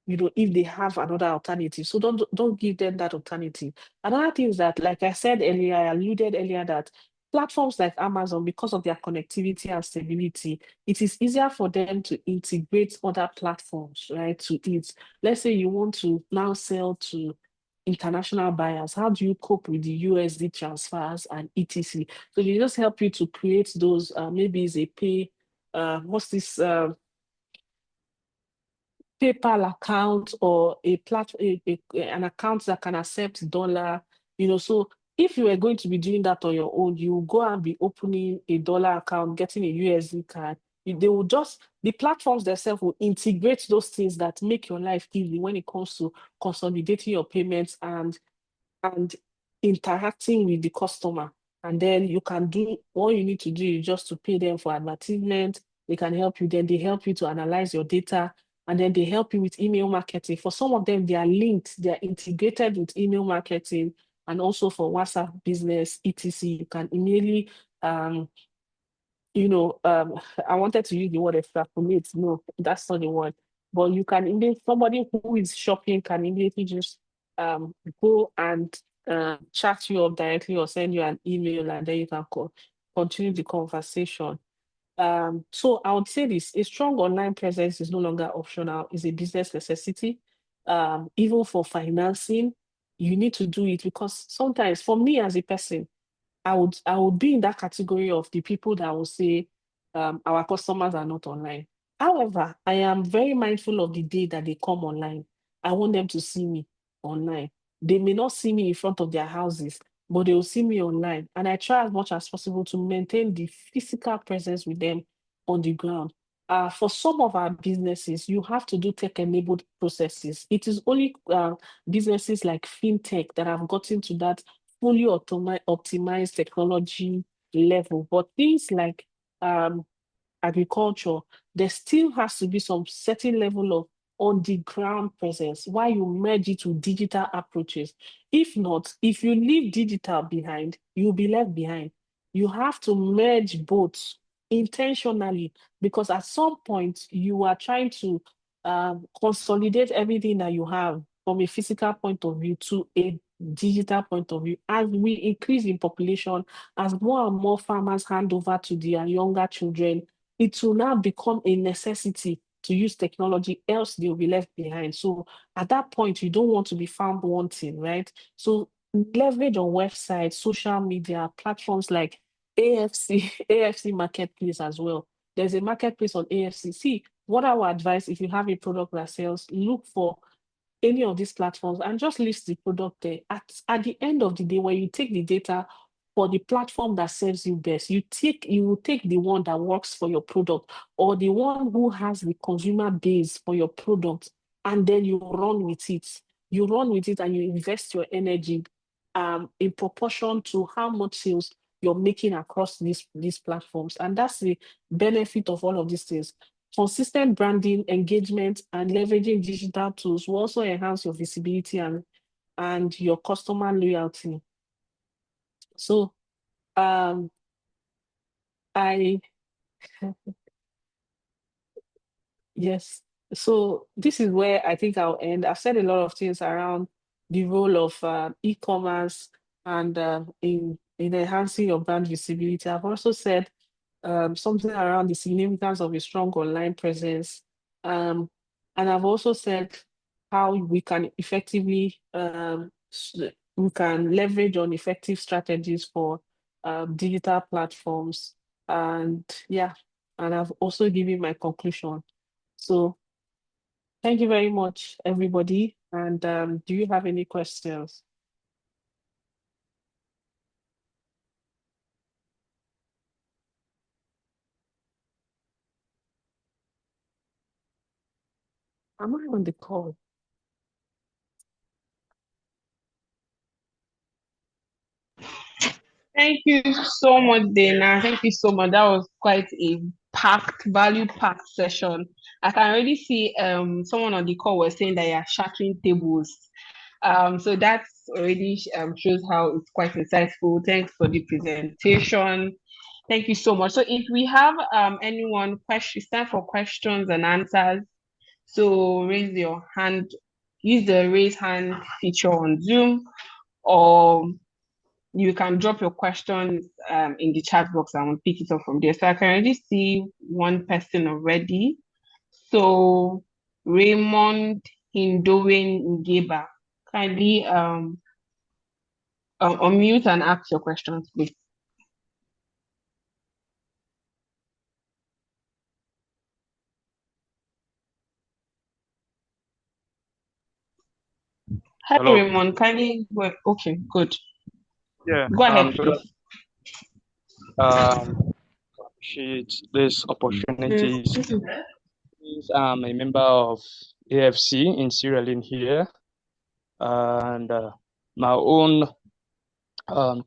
If they have another alternative. So don't give them that alternative. Another thing is that, like I said earlier, I alluded earlier that platforms like Amazon, because of their connectivity and stability, it is easier for them to integrate other platforms, right? To it. Let's say you want to now sell to international buyers? How do you cope with the USD transfers and etc.? So they just help you to create those, maybe it's a what's this, PayPal account or an account that can accept dollar, so if you are going to be doing that on your own, you go and be opening a dollar account, getting a USD card. The platforms themselves will integrate those things that make your life easy when it comes to consolidating your payments and interacting with the customer. And then you can do all you need to do is just to pay them for advertisement. They can help you. Then they help you to analyze your data. And then they help you with email marketing. For some of them, they are linked, they are integrated with email marketing and also for WhatsApp business, etc. You can immediately I wanted to use the word extrapolate. No, that's not the word. But you can somebody who is shopping can immediately just go and chat you up directly or send you an email, and then you can continue the conversation. So I would say this: a strong online presence is no longer optional; it's a business necessity. Even for financing, you need to do it because sometimes, for me as a person, I would be in that category of the people that will say our customers are not online. However, I am very mindful of the day that they come online. I want them to see me online. They may not see me in front of their houses, but they will see me online. And I try as much as possible to maintain the physical presence with them on the ground. For some of our businesses, you have to do tech-enabled processes. It is only businesses like fintech that have gotten to that fully optimized technology level. But things like um, agriculture, there still has to be some certain level of on the ground presence while you merge it with digital approaches. If not, if you leave digital behind, you'll be left behind. You have to merge both intentionally because at some point you are trying to consolidate everything that you have from a physical point of view to a digital point of view. As we increase in population, as more and more farmers hand over to their younger children, it will now become a necessity to use technology, else they'll be left behind. So at that point, you don't want to be found wanting, right? So leverage on websites, social media, platforms like AFC, AFC Marketplace as well. There's a marketplace on AFC. See, what I would advise if you have a product that sells, look for any of these platforms and just list the product there. At the end of the day, when you take the data for the platform that serves you best, you will take the one that works for your product or the one who has the consumer base for your product, and then you run with it. You run with it and you invest your energy in proportion to how much sales you're making across these platforms. And that's the benefit of all of these things. Consistent branding, engagement, and leveraging digital tools will also enhance your visibility and your customer loyalty. So I yes. So this is where I think I'll end. I've said a lot of things around the role of e-commerce and in enhancing your brand visibility. I've also said something around the significance of a strong online presence. And I've also said how we can effectively we can leverage on effective strategies for digital platforms. And yeah, and I've also given my conclusion. So thank you very much, everybody. And do you have any questions? Am I on the call? Thank you so much, Dana. Thank you so much. That was quite a value-packed session. I can already see someone on the call was saying that you're shattering tables. So that's already shows how it's quite insightful. Thanks for the presentation. Thank you so much. So if we have anyone it's time for questions and answers. So raise your hand, use the raise hand feature on Zoom, or you can drop your questions in the chat box and we'll pick it up from there. So I can already see one person already. So Raymond Hindowen Ngeba, kindly unmute and ask your questions, please. Hi, Hello. Raymond. Kindly go. Okay, good. Yeah. Go ahead, So that please. appreciate this Yes. opportunity. I'm a member of AFC in Sierra Leone here, and my own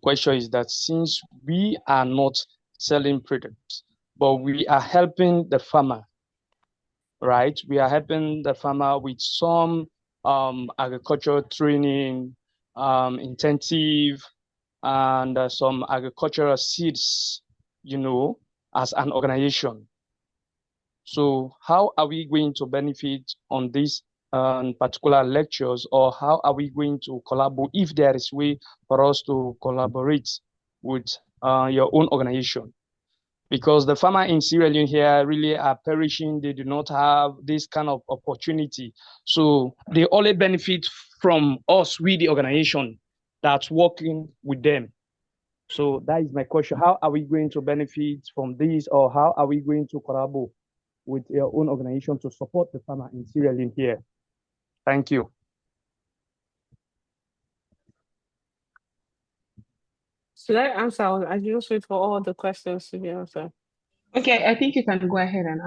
question is that since we are not selling products, but we are helping the farmer, right? We are helping the farmer with some agricultural training, intensive, and some agricultural seeds, as an organization. So how are we going to benefit on these particular lectures, or how are we going to collaborate if there is way for us to collaborate with your own organization? Because the farmer in Sierra Leone here really are perishing. They do not have this kind of opportunity. So they only benefit from us, we the organization that's working with them. So that is my question. How are we going to benefit from this, or how are we going to collaborate with your own organization to support the farmer in Sierra Leone here? Thank you. Should I answer? I just wait for all the questions to be answered. Okay, I think you can go ahead and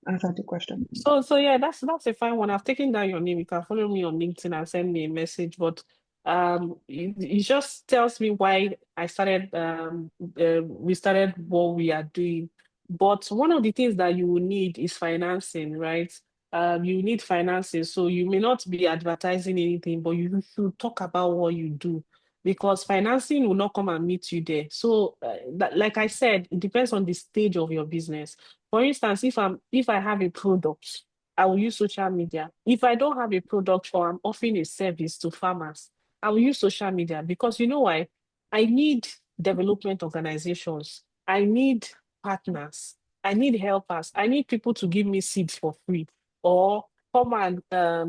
answer the question. So yeah, that's a fine one. I've taken down your name. You can follow me on LinkedIn and send me a message. But it just tells me why I started we started what we are doing. But one of the things that you will need is financing, right? You need financing. So you may not be advertising anything, but you should talk about what you do, because financing will not come and meet you there. So like I said, it depends on the stage of your business. For instance, if I have a product, I will use social media. If I don't have a product or I'm offering a service to farmers, I will use social media, because you know why? I need development organizations. I need partners. I need helpers. I need people to give me seeds for free, or come and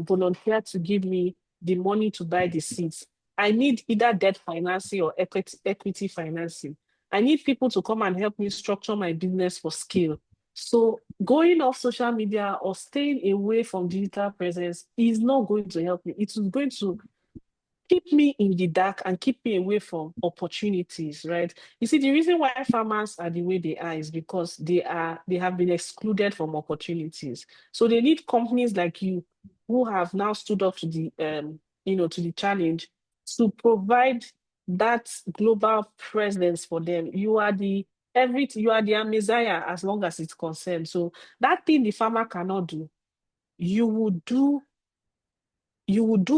volunteer to give me the money to buy the seeds. I need either debt financing or equity financing. I need people to come and help me structure my business for scale. So going off social media or staying away from digital presence is not going to help me. It is going to keep me in the dark and keep me away from opportunities, right? You see, the reason why farmers are the way they are is because they have been excluded from opportunities. So they need companies like you who have now stood up to the to the challenge to provide that global presence for them. You are the everything, you are their messiah as long as it's concerned. So that thing the farmer cannot do, you will do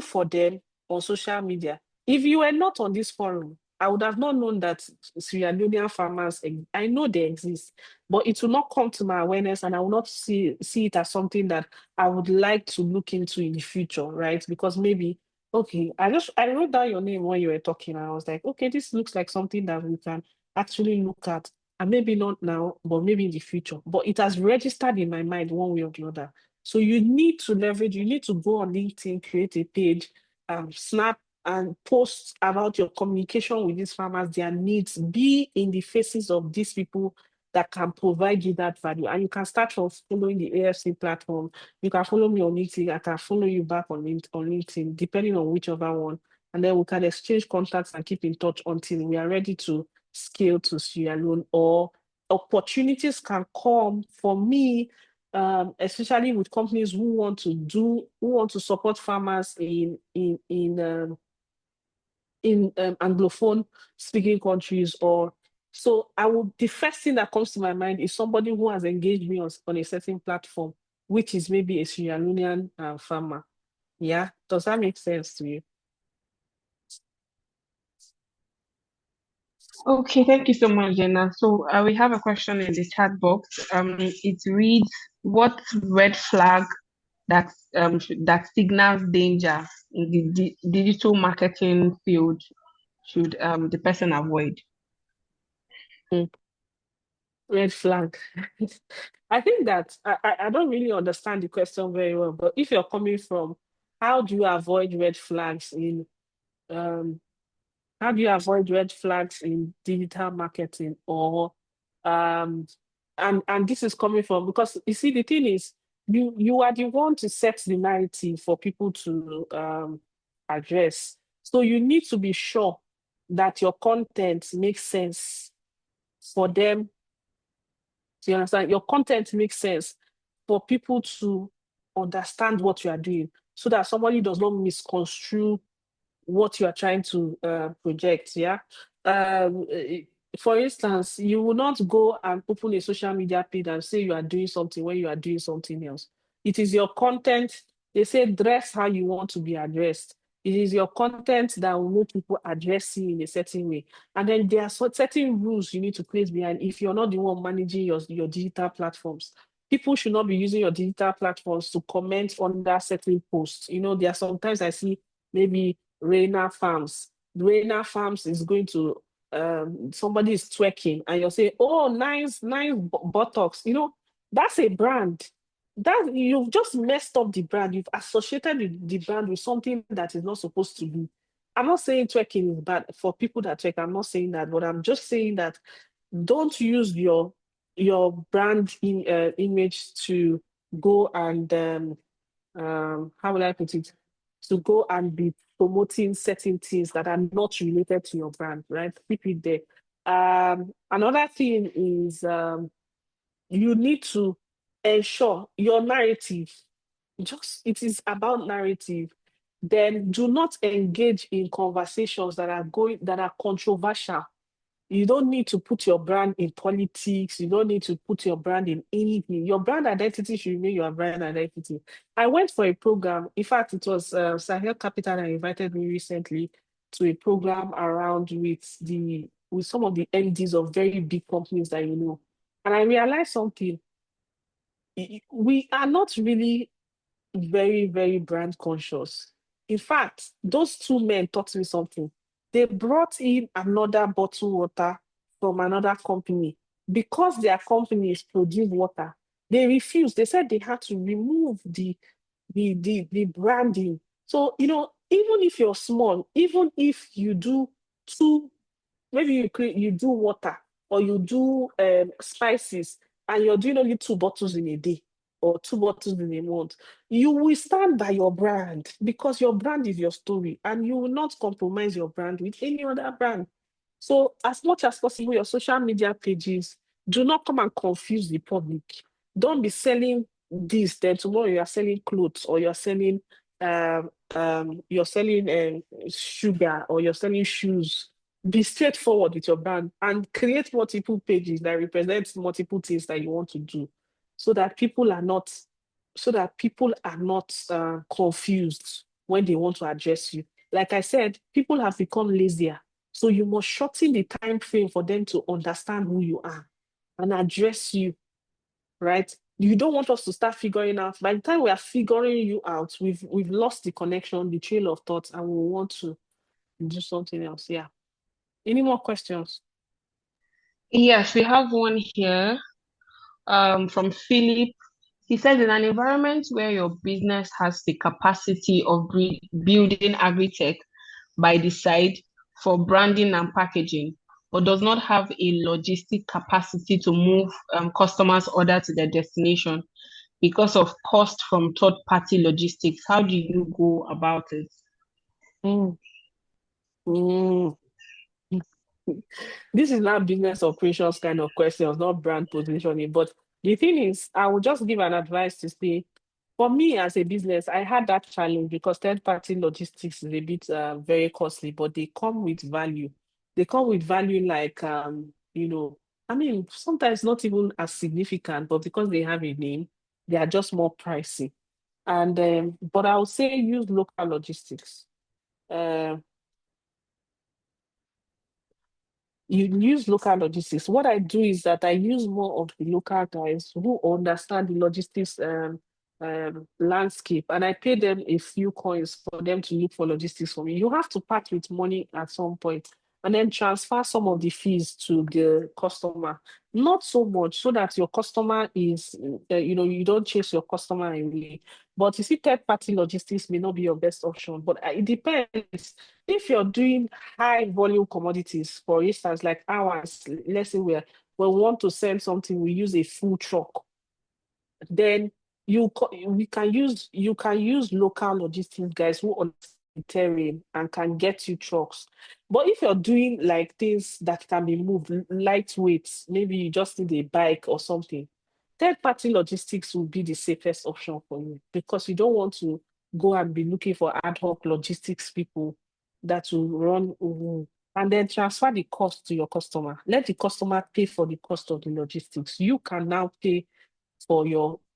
for them on social media. If you were not on this forum, I would have not known that Sierra Leonean farmers, I know they exist, but it will not come to my awareness, and I will not see it as something that I would like to look into in the future, right? Because maybe, okay, I wrote down your name when you were talking, and I was like, okay, this looks like something that we can actually look at, and maybe not now, but maybe in the future. But it has registered in my mind one way or the other. So you need to leverage, you need to go on LinkedIn, create a page, snap and post about your communication with these farmers, their needs, be in the faces of these people that can provide you that value. And you can start from following the AFC platform. You can follow me on LinkedIn. I can follow you back on LinkedIn, depending on whichever one. And then we can exchange contacts and keep in touch until we are ready to scale to Sierra Leone, or opportunities can come for me, especially with companies who want to support farmers in Anglophone speaking countries. Or so the first thing that comes to my mind is somebody who has engaged me on a certain platform, which is maybe a Sierra Leonean farmer. Yeah, does that make sense to you? Okay, thank you so much, Jenna. So we have a question in the chat box. It reads, "What red flag that signals danger in the digital marketing field should the person avoid?" Red flag. I think that I don't really understand the question very well, but if you're coming from how do you avoid red flags in um, how do you avoid red flags in digital marketing or um and this is coming from because you see the thing is you are the one to set the narrative for people to address. So you need to be sure that your content makes sense for them. Do you understand? Your content makes sense for people to understand what you are doing so that somebody does not misconstrue what you are trying to project. Yeah. For instance, you will not go and open a social media page and say you are doing something when you are doing something else. It is your content. They say dress how you want to be addressed. It is your content that will make people address you in a certain way. And then there are certain rules you need to place behind if you're not the one managing your digital platforms. People should not be using your digital platforms to comment on that certain posts. You know, there are sometimes I see maybe Reina Farms. Reina Farms is going to somebody is twerking and you're saying, oh, nice, nice buttocks. You know, that's a brand. That you've just messed up the brand. You've associated the brand with something that is not supposed to be. I'm not saying twerking is bad for people that twerk. I'm not saying that, but I'm just saying that don't use your brand image to go and how will I put it? To go and be promoting certain things that are not related to your brand, right? Keep it there. Another thing is you need to ensure your narrative, just it is about narrative. Then do not engage in conversations that are controversial. You don't need to put your brand in politics. You don't need to put your brand in anything. Your brand identity should remain your brand identity. I went for a program. In fact, it was Sahel Capital that invited me recently to a program around with some of the MDs of very big companies that you know. And I realized something. We are not really very, very brand conscious. In fact, those two men taught me something. They brought in another bottled water from another company because their companies produce water. They refused. They said they had to remove the branding. So, you know, even if you're small, even if you do two maybe you do water or you do spices and you're doing only 2 bottles in a day or 2 bottles in a month, you will stand by your brand because your brand is your story and you will not compromise your brand with any other brand. So as much as possible, your social media pages do not come and confuse the public. Don't be selling this, then tomorrow you are selling clothes or you're selling sugar or you're selling shoes. Be straightforward with your brand and create multiple pages that represent multiple things that you want to do so that people are not confused when they want to address you. Like I said, people have become lazier, so you must shorten the time frame for them to understand who you are and address you, right? You don't want us to start figuring out. By the time we are figuring you out, we've lost the connection, the trail of thoughts, and we want to do something else. Yeah. Any more questions? Yes, we have one here from Philip. He says, in an environment where your business has the capacity of building agri-tech by the side for branding and packaging, but does not have a logistic capacity to move customers' order to their destination because of cost from third-party logistics, how do you go about it? Mm. Mm. This is not business operations kind of questions, not brand positioning. But the thing is, I will just give an advice to say, for me as a business, I had that challenge because third-party logistics is a bit very costly, but they come with value. They come with value like, I mean, sometimes not even as significant, but because they have a name, they are just more pricey. And but I would say use local logistics. Uh, you use local logistics. What I do is that I use more of the local guys who understand the logistics landscape, and I pay them a few coins for them to look for logistics for me. You have to part with money at some point. and then transfer some of the fees to the customer. Not so much so that your customer is, you don't chase your customer away. But you see, third-party logistics may not be your best option, but it depends. If you're doing high volume commodities, for instance, like ours, let's say we want to send something, we use a full truck, then you can use local logistics guys who understand the terrain and can get you trucks. But if you're doing like things that can be moved, lightweight, maybe you just need a bike or something, third-party logistics will be the safest option for you, because you don't want to go and be looking for ad hoc logistics people that will run and then transfer the cost to your customer. Let the customer pay for the cost of the logistics. You can now pay for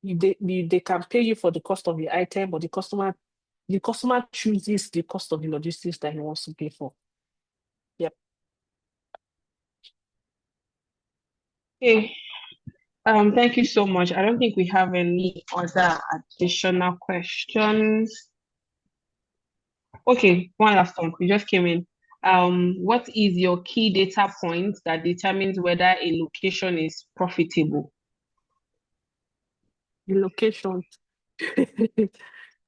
they can pay you for the cost of the item, but the customer chooses the cost of the logistics that he wants to pay for. Yep. Okay. Thank you so much. I don't think we have any other additional questions. Okay, one last one. We just came in. What is your key data point that determines whether a location is profitable? The location.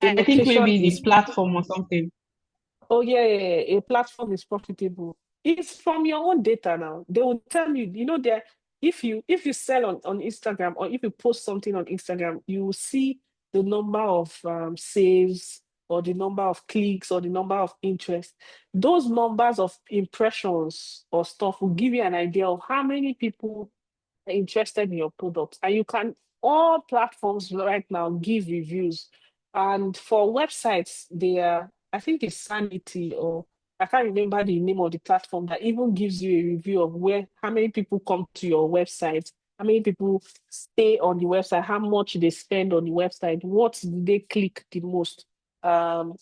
I think maybe the platform or something. Oh yeah, a platform is profitable. It's from your own data now. They will tell you, that if you sell on Instagram, or if you post something on Instagram, you will see the number of saves, or the number of clicks, or the number of interest. Those numbers of impressions or stuff will give you an idea of how many people are interested in your product. And all platforms right now give reviews. And for websites, I think it's Sanity, or I can't remember the name of the platform, that even gives you a review of how many people come to your website, how many people stay on the website, how much they spend on the website, what do they click the most, all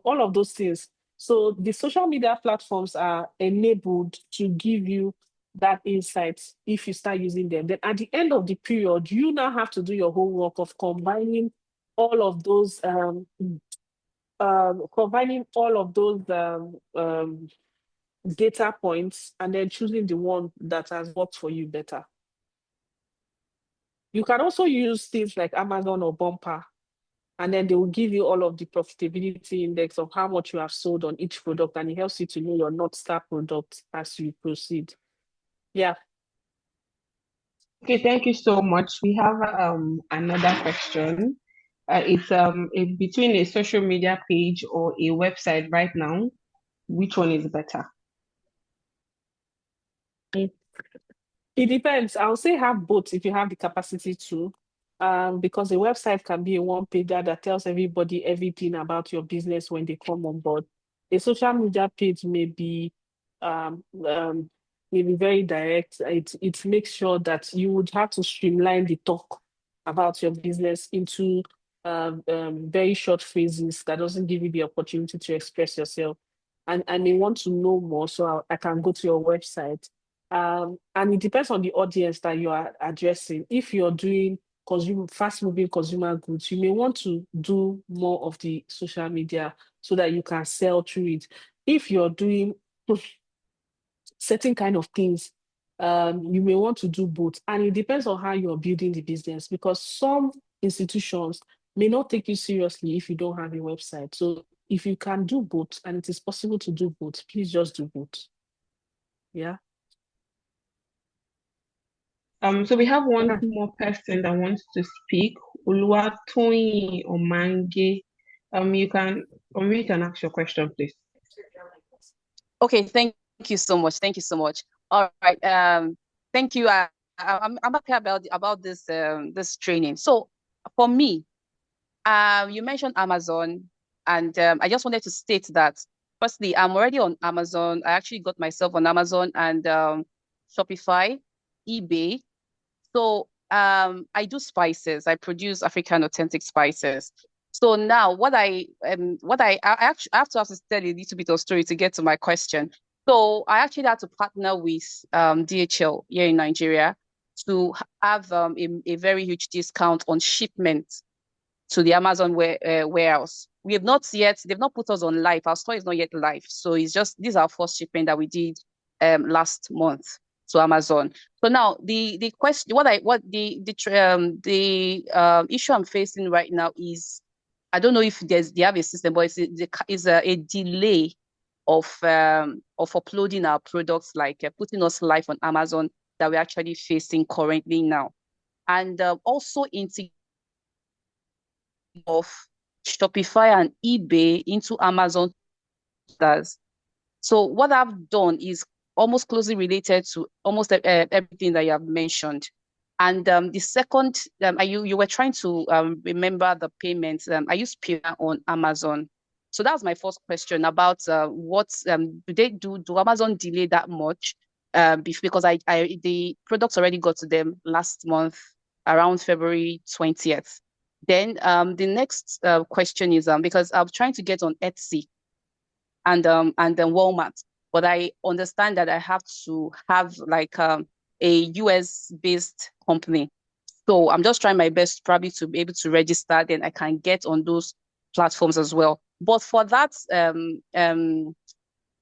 of those things. So the social media platforms are enabled to give you that insight if you start using them. Then at the end of the period, you now have to do your homework of combining all of those data points, and then choosing the one that has worked for you better. You can also use things like Amazon or Bumper, and then they will give you all of the profitability index of how much you have sold on each product, and it helps you to know your North Star product as you proceed. Yeah. Okay, thank you so much. We have another question. It's between a social media page or a website right now, which one is better? It depends. I would say have both if you have the capacity to, because a website can be a one-pager that tells everybody everything about your business when they come on board. A social media page may be very direct. It makes sure that you would have to streamline the talk about your business into very short phrases that doesn't give you the opportunity to express yourself. And I may want to know more, so I can go to your website. And it depends on the audience that you are addressing. If you're doing fast-moving consumer goods, you may want to do more of the social media so that you can sell through it. If you're doing certain kind of things, you may want to do both. And it depends on how you're building the business, because some institutions may not take you seriously if you don't have a website. So if you can do both, and it is possible to do both, please just do both. Yeah. So we have one more person that wants to speak, Oluwatoyin Omange. You can ask your question, please. Okay, thank you so much. Thank you so much. All right. Thank you. I'm happy about this this training. So for me, you mentioned Amazon, and I just wanted to state that firstly, I'm already on Amazon. I actually got myself on Amazon and Shopify, eBay. So I do spices. I produce African authentic spices. So now what I actually have to tell you a little bit of story to get to my question. So I actually had to partner with DHL here in Nigeria to have a very huge discount on shipment to the Amazon warehouse. they've not put us on live. Our store is not yet live. So it's just, this is our first shipment that we did last month to Amazon. So now the question, the issue I'm facing right now is, I don't know if they have a system, but it's a delay of uploading our products, like putting us live on Amazon, that we're actually facing currently now. And also integrate of Shopify and eBay into Amazon. So what I've done is almost closely related to almost everything that you have mentioned. And the second, you were trying to remember the payments. I use Payment on Amazon. So that was my first question about what do Amazon delay that much? Because the products already got to them last month around February 20th. Then the next question is because I'm trying to get on Etsy and then Walmart, but I understand that I have to have like a US based company. So I'm just trying my best probably to be able to register, then I can get on those platforms as well. But for that,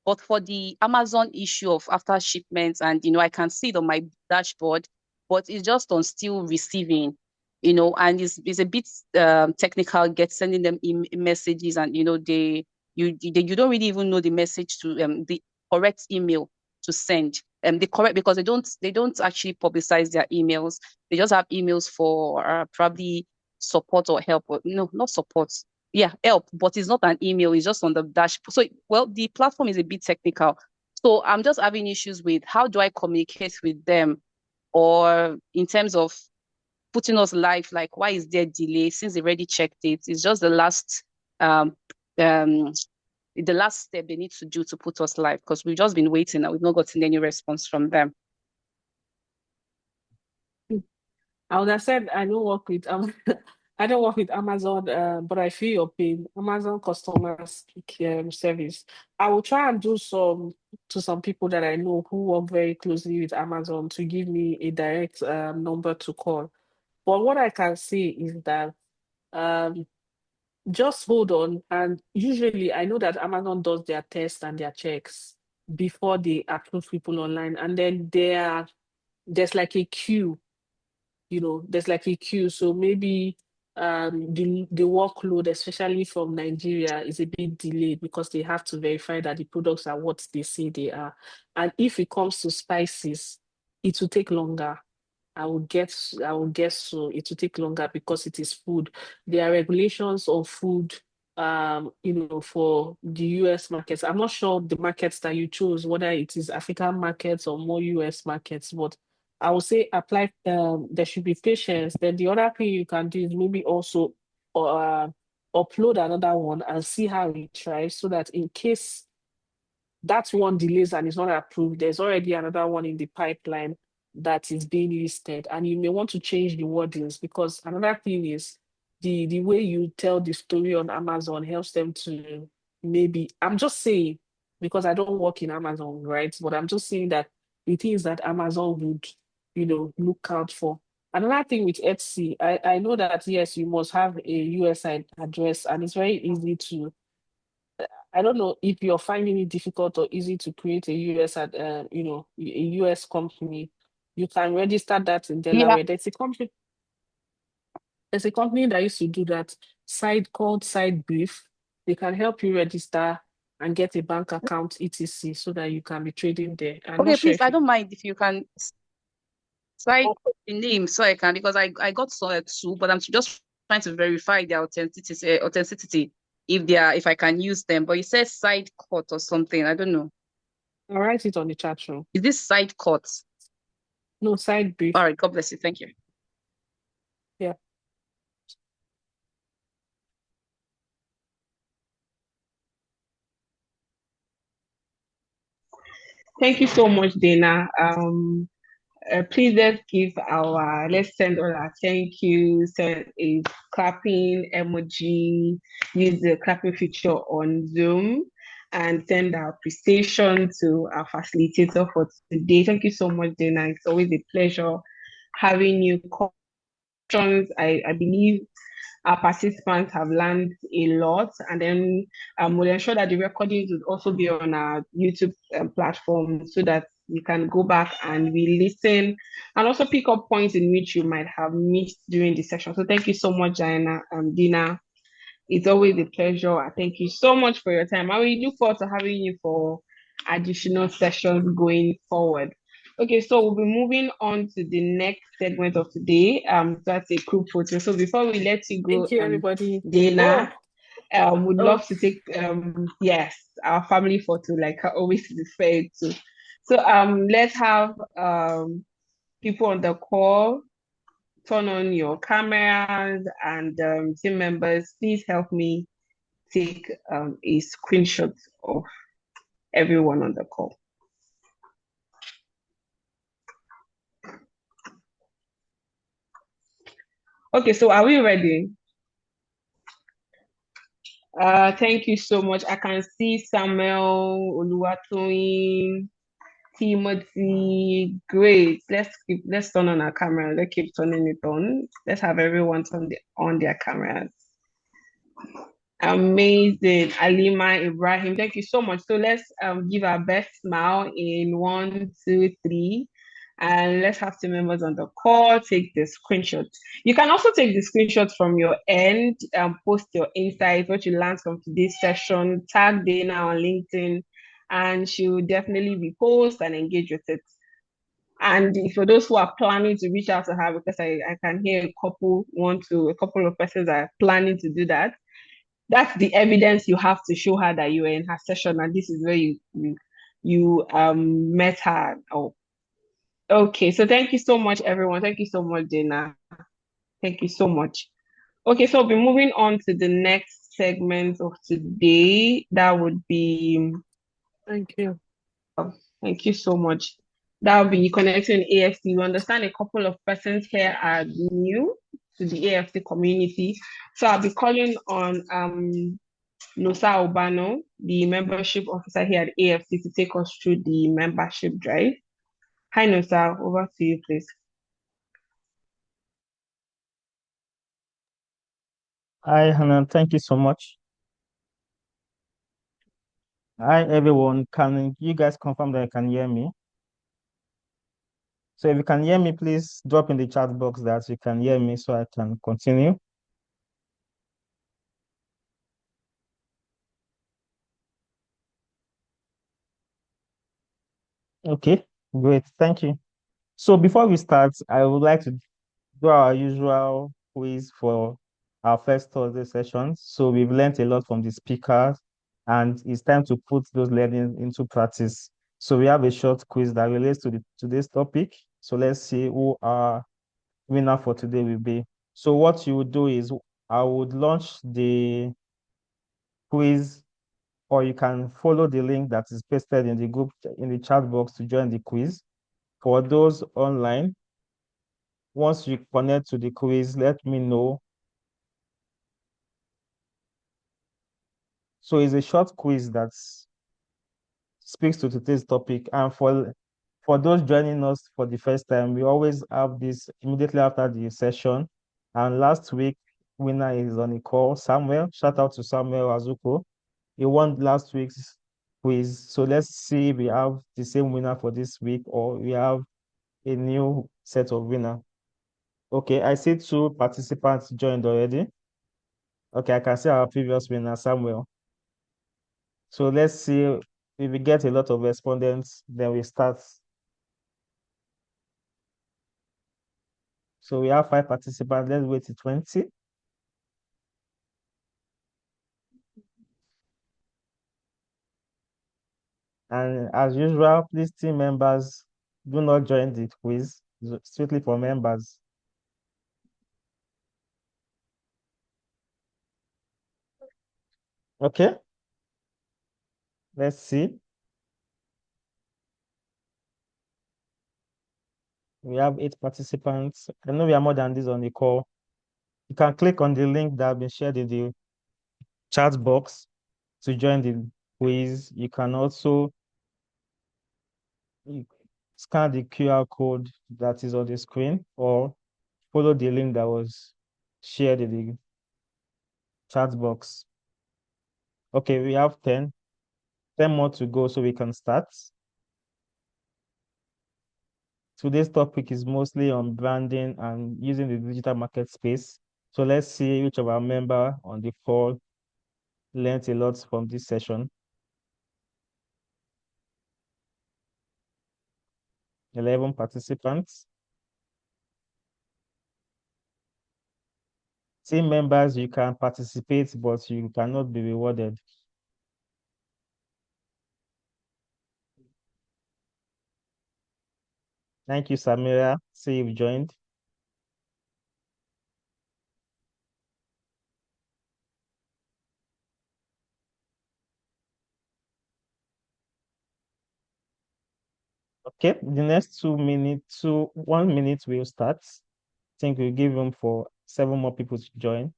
but for the Amazon issue of after shipments, and I can see it on my dashboard, but it's just on still receiving, and it's a bit technical, sending them messages, and you don't really even know the message to the correct email to send. Because they don't actually publicize their emails. They just have emails for probably support or help. Or, no, not support. Yeah, help, but it's not an email. It's just on the dashboard. So, well, the platform is a bit technical. So I'm just having issues with how do I communicate with them, or in terms of putting us live, like why is there delay since they already checked it? It's just the last step they need to do to put us live, because we've just been waiting and we've not gotten any response from them. I would have said I don't work with I don't work with Amazon, but I feel your pain. Amazon customer service. I will try and do some to some people that I know who work very closely with Amazon to give me a direct number to call. But what I can say is that um, just hold on. And usually, I know that Amazon does their tests and their checks before they approve people online, and then there's like a queue. There's like a queue. So maybe the workload, especially from Nigeria, is a bit delayed because they have to verify that the products are what they say they are. And if it comes to spices, it will take longer. I would guess so. It will take longer because it is food. There are regulations on food, for the US markets. I'm not sure the markets that you chose, whether it is African markets or more US markets, but I would say apply, there should be patience. Then the other thing you can do is maybe also upload another one and see how it tries, so that in case that one delays and is not approved, there's already another one in the pipeline that is being listed. And you may want to change the wordings, because another thing is the way you tell the story on Amazon helps them to, maybe, I'm just saying, because I don't work in Amazon, right? But I'm just saying that the things that Amazon would, look out for. Another thing with Etsy, I know that yes, you must have a US address, and it's very easy to, I don't know if you're finding it difficult or easy to create a a US company. You can register that in Yeah. Delaware. There's a company that used to do that, called Side Brief. They can help you register and get a bank account, etc., so that you can be trading there. I'm Okay, not sure please, if I you don't mind if you can cite the name so I can, because I got two, but I'm just trying to verify their authenticity if I can use them. But it says side court or something. I don't know. I'll write it on the chat room. Is this side court? No, Side Brief. All right, God bless you. Thank you. Yeah. Thank you so much, Dana. Please let's send all our thank you, send a clapping emoji, use the clapping feature on Zoom, and send our appreciation to our facilitator for today. Thank you so much, Dana. It's always a pleasure having you. Questions, I believe our participants have learned a lot. And then we'll ensure that the recordings will also be on our YouTube platform so that you can go back and re-listen and also pick up points in which you might have missed during the session. So thank you so much, Deina. It's always a pleasure. Thank you so much for your time. I will look forward to having you for additional sessions going forward. Okay, so we'll be moving on to the next segment of today. That's a group photo. So before we let you go, Thank you, everybody. Deina, would Oh, love to take yes, our family photo, like I always refer to. So let's have people on the call turn on your cameras and team members, please help me take a screenshot of everyone on the call. Okay, so are we ready? Thank you so much. I can see Samuel, Oluwatoyin, Timothy. Great. Let's turn on our camera. Let's keep turning it on. Let's have everyone on their cameras. Amazing. Alima Ibrahim, thank you so much. So let's give our best smile in 1, 2, 3. And let's have team members on the call take the screenshot. You can also take the screenshot from your end and post your insights, what you learned from today's session, tag Deina on LinkedIn, and she will definitely repost and engage with it. And for those who are planning to reach out to her, because I can hear a couple of persons are planning to do that, that's the evidence you have to show her that you were in her session and this is where you met her. Oh, okay. So thank you so much, everyone. Thank you so much, Deina. Thank you so much. Okay, so we'll be moving on to the next segment of today. That would be thank you. thank you so much. That will be connecting AFC. We understand a couple of persons here are new to the AFC community. So I'll be calling on Nosa Obano, the membership officer here at AFC, to take us through the membership drive. Hi, Nosa, over to you, please. Hi, Hannah. Thank you so much. Hi, everyone. Can you guys confirm that you can hear me? So if you can hear me, please drop in the chat box that you can hear me so I can continue. Okay, great. Thank you. So before we start, I would like to do our usual quiz for our first Thursday session. So we've learned a lot from the speakers, and it's time to put those learning into practice. So we have a short quiz that relates to today's topic. So let's see who our winner for today will be. So what you would do is I would launch the quiz, or you can follow the link that is pasted in the group in the chat box to join the quiz. For those online, once you connect to the quiz, let me know. So it's a short quiz that speaks to today's topic. And for those joining us for the first time, we always have this immediately after the session. And last week, winner is on the call, Samuel. Shout out to Samuel Azuko. He won last week's quiz. So let's see if we have the same winner for this week or we have a new set of winner. Okay, I see 2 participants joined already. Okay, I can see our previous winner, Samuel. So let's see if we get a lot of respondents, then we start. So we have 5 participants. Let's wait to 20. And as usual, please, team members, do not join the quiz. It's strictly for members. Okay. Let's see. We have 8 participants. I know we are more than this on the call. You can click on the link that has been shared in the chat box to join the quiz. You can also scan the QR code that is on the screen or follow the link that was shared in the chat box. Okay, we have 10 more to go so we can start. Today's topic is mostly on branding and using the digital market space. So let's see which of our members on the call learned a lot from this session. 11 participants. Team members, you can participate, but you cannot be rewarded. Thank you, Samira. See you've joined. Okay, the next 1 minute will start. I think we'll give room for 7 more people to join.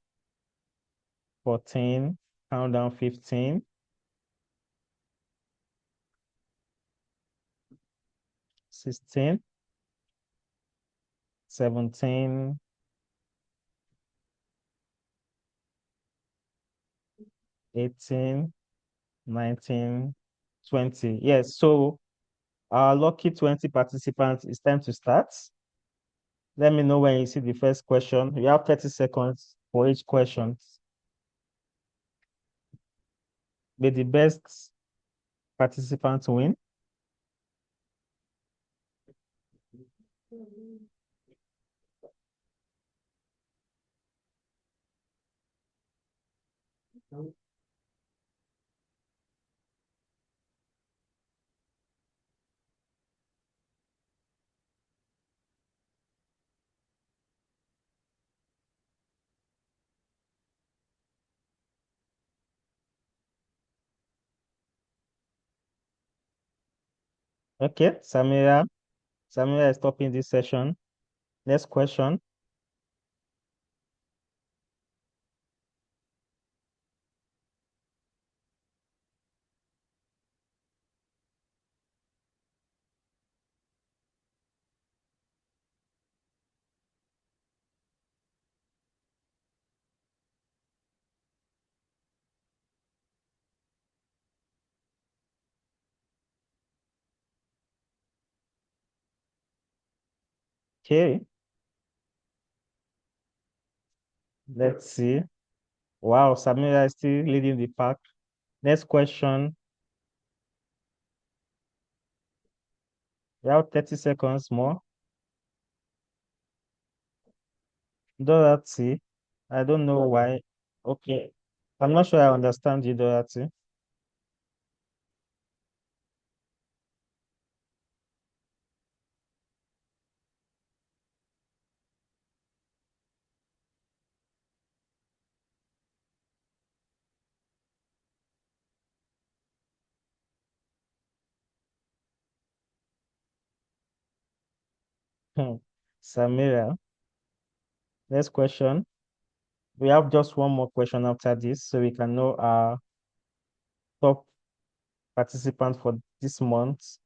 14, countdown 15. 16, 17, 18, 19, 20. Yes, so our lucky 20 participants, it's time to start. Let me know when you see the first question. You have 30 seconds for each question. May the best participant win. Okay, Samira. Samira is stopping this session. Next question. Okay, let's see. Wow, Samira is still leading the pack. Next question. We have 30 seconds more. Dorothy, I don't know why. Okay, I'm not sure I understand you, Dorothy. Samira, next question. We have just one more question after this, so we can know our top participant for this month.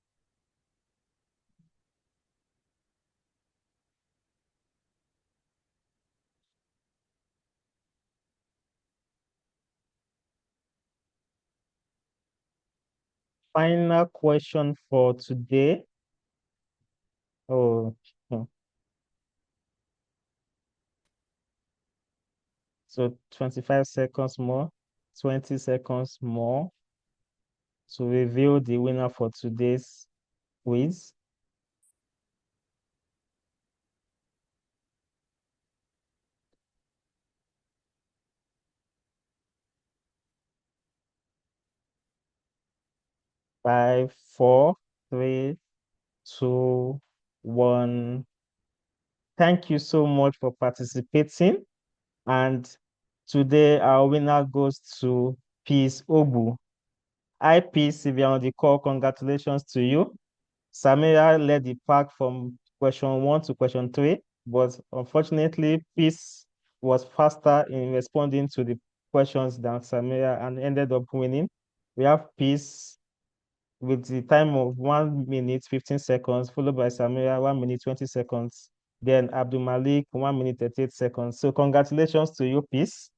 Final question for today. Oh, so 25 seconds more, 20 seconds more to reveal the winner for today's quiz. Five, four, three, two, one. Thank you so much for participating. And today our winner goes to Peace Obu. Hi, Peace, if you're on the call, congratulations to you. Samira led the pack from question 1 to question 3, but unfortunately, Peace was faster in responding to the questions than Samira and ended up winning. We have Peace with the time of 1 minute 15 seconds, followed by Samira 1 minute 20 seconds, then Abdul Malik 1 minute 38 seconds. So congratulations to you, Peace.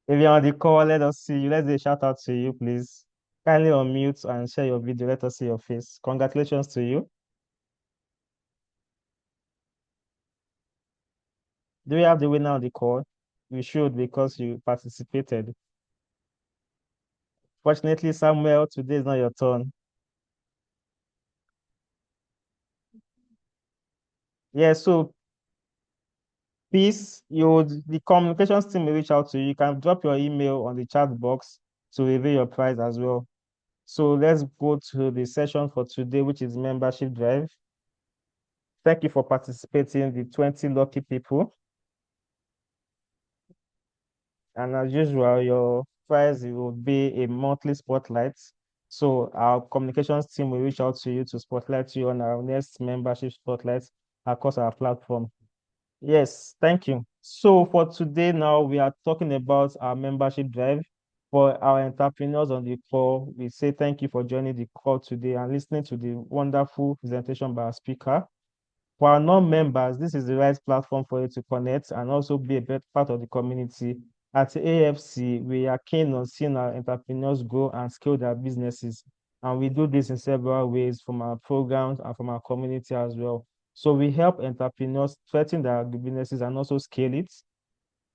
If you're on the call, let us see you. Let's do a shout out to you, please. Kindly unmute and share your video. Let us see your face. Congratulations to you. Do we have the winner on the call? We should because you participated. Fortunately, Samuel, today is not your turn. Yeah, so please, the communications team will reach out to you. You can drop your email on the chat box to reveal your prize as well. So let's go to the session for today, which is membership drive. Thank you for participating, the 20 lucky people. And as usual, your prize will be a monthly spotlight. So our communications team will reach out to you to spotlight you on our next membership spotlight across our platform. Yes, thank you. So for today now, we are talking about our membership drive. For our entrepreneurs on the call, we say thank you for joining the call today and listening to the wonderful presentation by our speaker. For our non-members, this is the right platform for you to connect and also be a better part of the community. At AFC, we are keen on seeing our entrepreneurs grow and scale their businesses. And we do this in several ways from our programs and from our community as well. So we help entrepreneurs threaten their businesses and also scale it.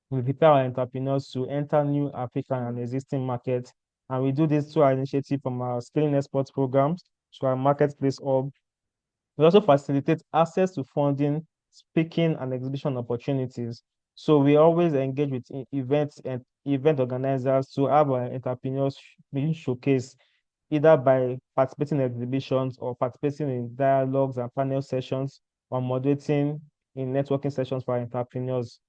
We prepare our entrepreneurs to enter new African and existing markets. And we do this through our initiative from our scaling exports programs to our marketplace hub. We also facilitate access to funding, speaking, and exhibition opportunities. So we always engage with events and event organizers to have our entrepreneurs being showcased either by participating in exhibitions or participating in dialogues and panel sessions or moderating in networking sessions for our entrepreneurs.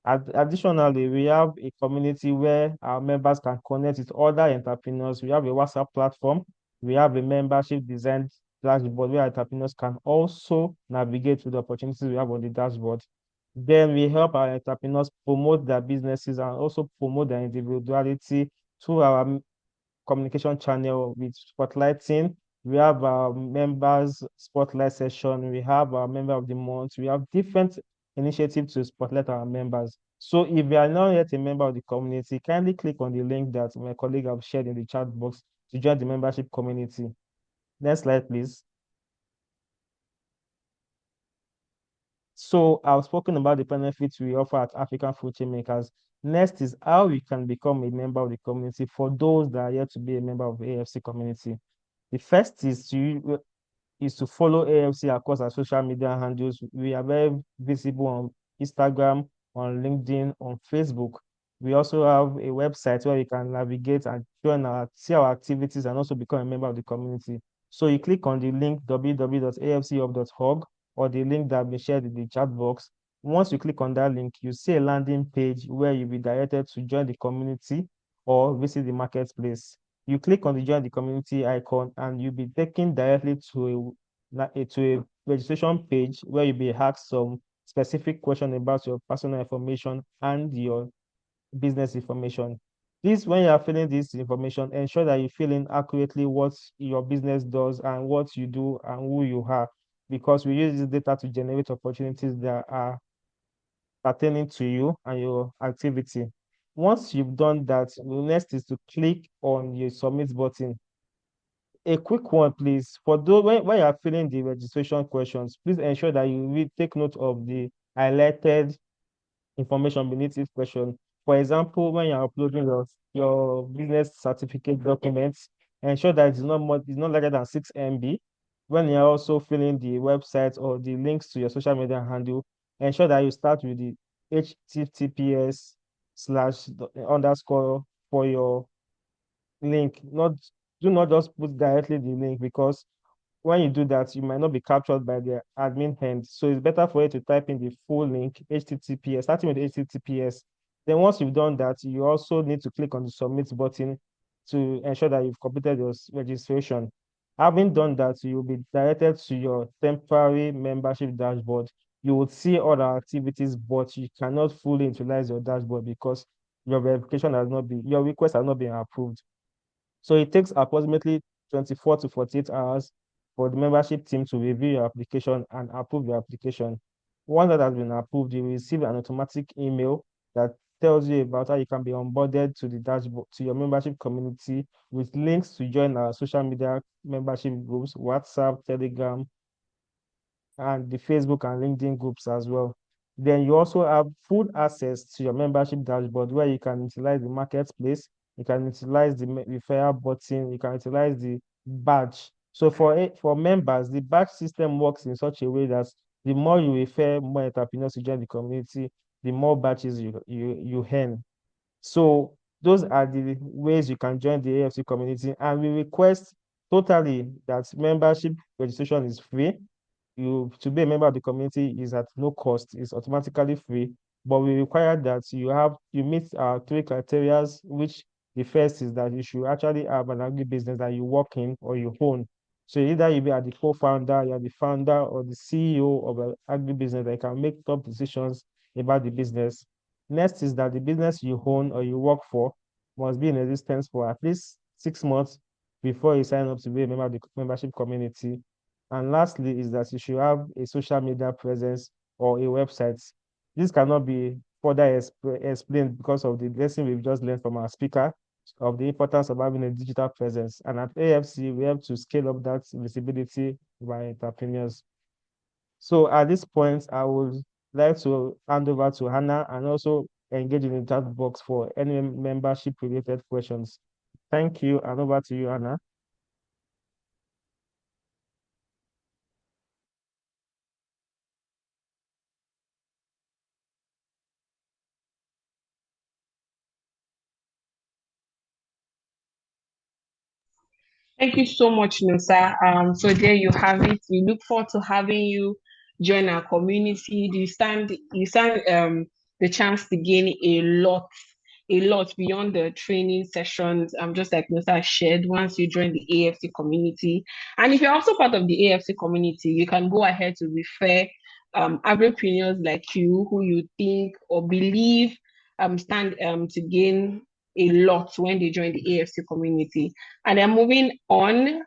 Additionally, we have a community where our members can connect with other entrepreneurs. We have a WhatsApp platform. We have a membership design dashboard where entrepreneurs can also navigate to the opportunities we have on the dashboard. Then we help our entrepreneurs promote their businesses and also promote their individuality through our communication channel with spotlighting. We have our members spotlight session. We have our member of the month. We have different initiatives to spotlight our members. So if you are not yet a member of the community, kindly click on the link that my colleague have shared in the chat box to join the membership community. Next slide, please. So I've spoken about the benefits we offer at African Food Chain Makers. Next is how we can become a member of the community for those that are yet to be a member of the AFC community. The first is to follow AFC across our social media handles. We are very visible on Instagram, on LinkedIn, on Facebook. We also have a website where you can navigate and see our activities and also become a member of the community. So you click on the link www.afchub.org or the link that will be shared in the chat box. Once you click on that link, you see a landing page where you'll be directed to join the community or visit the marketplace. You click on the join the community icon and you'll be taken directly to a registration page where you'll be asked some specific question about your personal information and your business information. This, when you are filling this information, ensure that you fill in accurately what your business does and what you do and who you are, because we use this data to generate opportunities that are pertaining to you and your activity. Once you've done that, the next is to click on your submit button. A quick one, please. For those when you are filling the registration questions, please ensure that you take note of the highlighted information beneath each question. For example, when you're uploading your business certificate documents, ensure that it's not larger than 6 MB. When you're also filling the website or the links to your social media handle, ensure that you start with the HTTPS slash underscore for your link. Do not just put directly the link, because when you do that, you might not be captured by the admin end. So it's better for you to type in the full link, HTTPS, starting with HTTPS. Then once you've done that, you also need to click on the submit button to ensure that you've completed your registration. Having done that, you'll be directed to your temporary membership dashboard. You will see all the activities, but you cannot fully utilize your dashboard because your your request has not been approved. So it takes approximately 24 to 48 hours for the membership team to review your application and approve your application. Once that has been approved, you will receive an automatic email that tells you about how you can be onboarded to the dashboard, to your membership community, with links to join our social media membership groups, WhatsApp, Telegram, and the Facebook and LinkedIn groups as well. Then you also have full access to your membership dashboard where you can utilize the marketplace, you can utilize the referral button, you can utilize the badge. So for members, the badge system works in such a way that the more you refer more entrepreneurs to join the community, the more badges you earn. So those are the ways you can join the AFC community, and we request totally that membership registration is free. You to be a member of the community is at no cost, it's automatically free, but we require that you meet our three criteria, which the first is that you should actually have an agribusiness that you work in or you own. So either you be the co-founder, you're the founder or the CEO of an agribusiness that can make top decisions about the business. Next is that the business you own or you work for must be in existence for at least 6 months before you sign up to be a member of the membership community. And lastly is that you should have a social media presence or a website. This cannot be further explained because of the lesson we've just learned from our speaker of the importance of having a digital presence. And at AFC, we have to scale up that visibility by entrepreneurs. So at this point, I would like to hand over to Hannah and also engage in the chat box for any membership related questions. Thank you, and over to you, Hannah. Thank you so much, Nusa. So there you have it. We look forward to having you join our community. You stand the chance to gain a lot beyond the training sessions. Just like Nusa shared, once you join the AFC community. And if you're also part of the AFC community, you can go ahead to refer agripreneurs like you who you think or believe stand to gain a lot when they join the AFC community. And then moving on,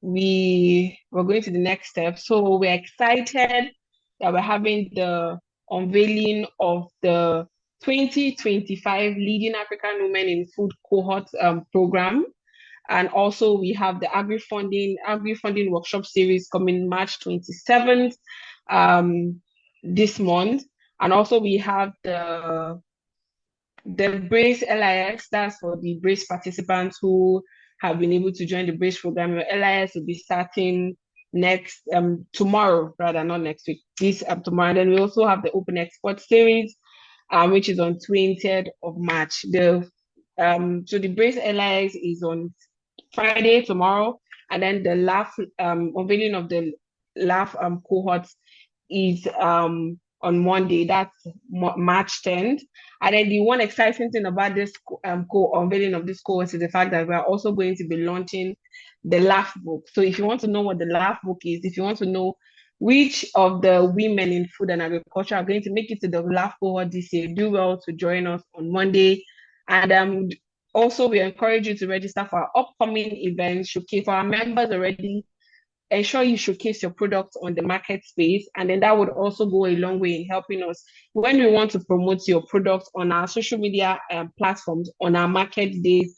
we're going to the next step. So we're excited that we're having the unveiling of the 2025 Leading African Women in Food Cohort program. And also we have the agri-funding workshop series coming March 27th this month. And also we have the Brace LIS, that's for the Brace participants who have been able to join the Brace program. Your LIS will be starting tomorrow, rather, not next week, this tomorrow. And then we also have the Open Export series, which is on 20th of March. So the Brace LIS is on Friday, tomorrow, and then the unveiling of the LAF cohorts is on Monday, that's March 10th. And then the one exciting thing about this unveiling of this course is the fact that we are also going to be launching the LAF book. So if you want to know what the LAF book is, if you want to know which of the women in food and agriculture are going to make it to the LAF cohort this year, do well to join us on Monday. And also, we encourage you to register for our upcoming events, showcase for our members already. Ensure you showcase your products on the market space, and then that would also go a long way in helping us when we want to promote your products on our social media platforms, on our market days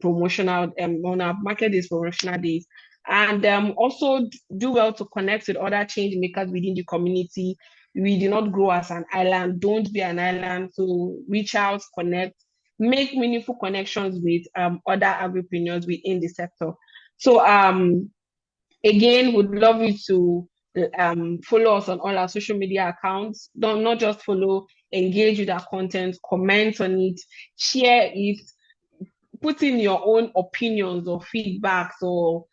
promotional days, and also do well to connect with other change makers within the community. We do not grow as an island. Don't be an island. So reach out, connect, make meaningful connections with other agripreneurs within the sector. So again, would love you to follow us on all our social media accounts. Don't not just follow, engage with our content, comment on it, share it, put in your own opinions or feedbacks or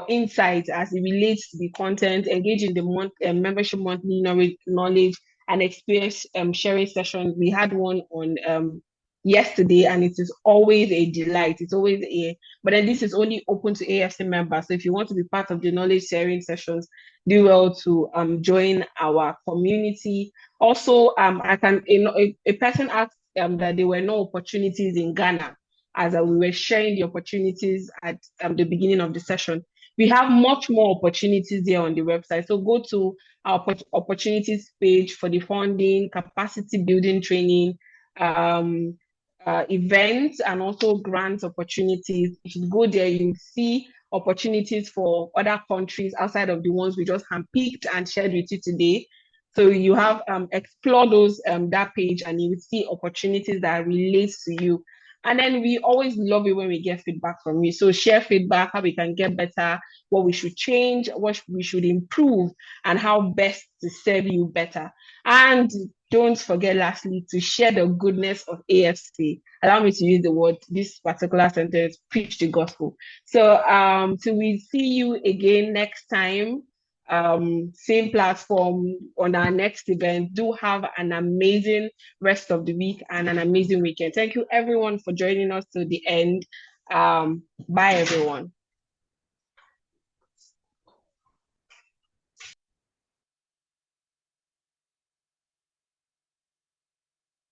insights as it relates to the content. Engage in the membership monthly knowledge and experience sharing sessions. We had one on yesterday, and it is always a delight. But then this is only open to AFC members. So if you want to be part of the knowledge sharing sessions, do well to join our community. Also, a person asked that there were no opportunities in Ghana as we were sharing the opportunities at the beginning of the session. We have much more opportunities there on the website. So go to our opportunities page for the funding, capacity building training, events, and also grant opportunities. You should go there, you see opportunities for other countries outside of the ones we just handpicked and shared with you today. So you have explore those that page, and you will see opportunities that relate to you. And then we always love it when we get feedback from you. So share feedback, how we can get better, what we should change, what we should improve, and how best to serve you better. And don't forget, lastly, to share the goodness of AFC. Allow me to use the word, this particular sentence, preach the gospel. So we see you again next time, same platform on our next event. Do have an amazing rest of the week and an amazing weekend. Thank you everyone for joining us to the end. Bye everyone.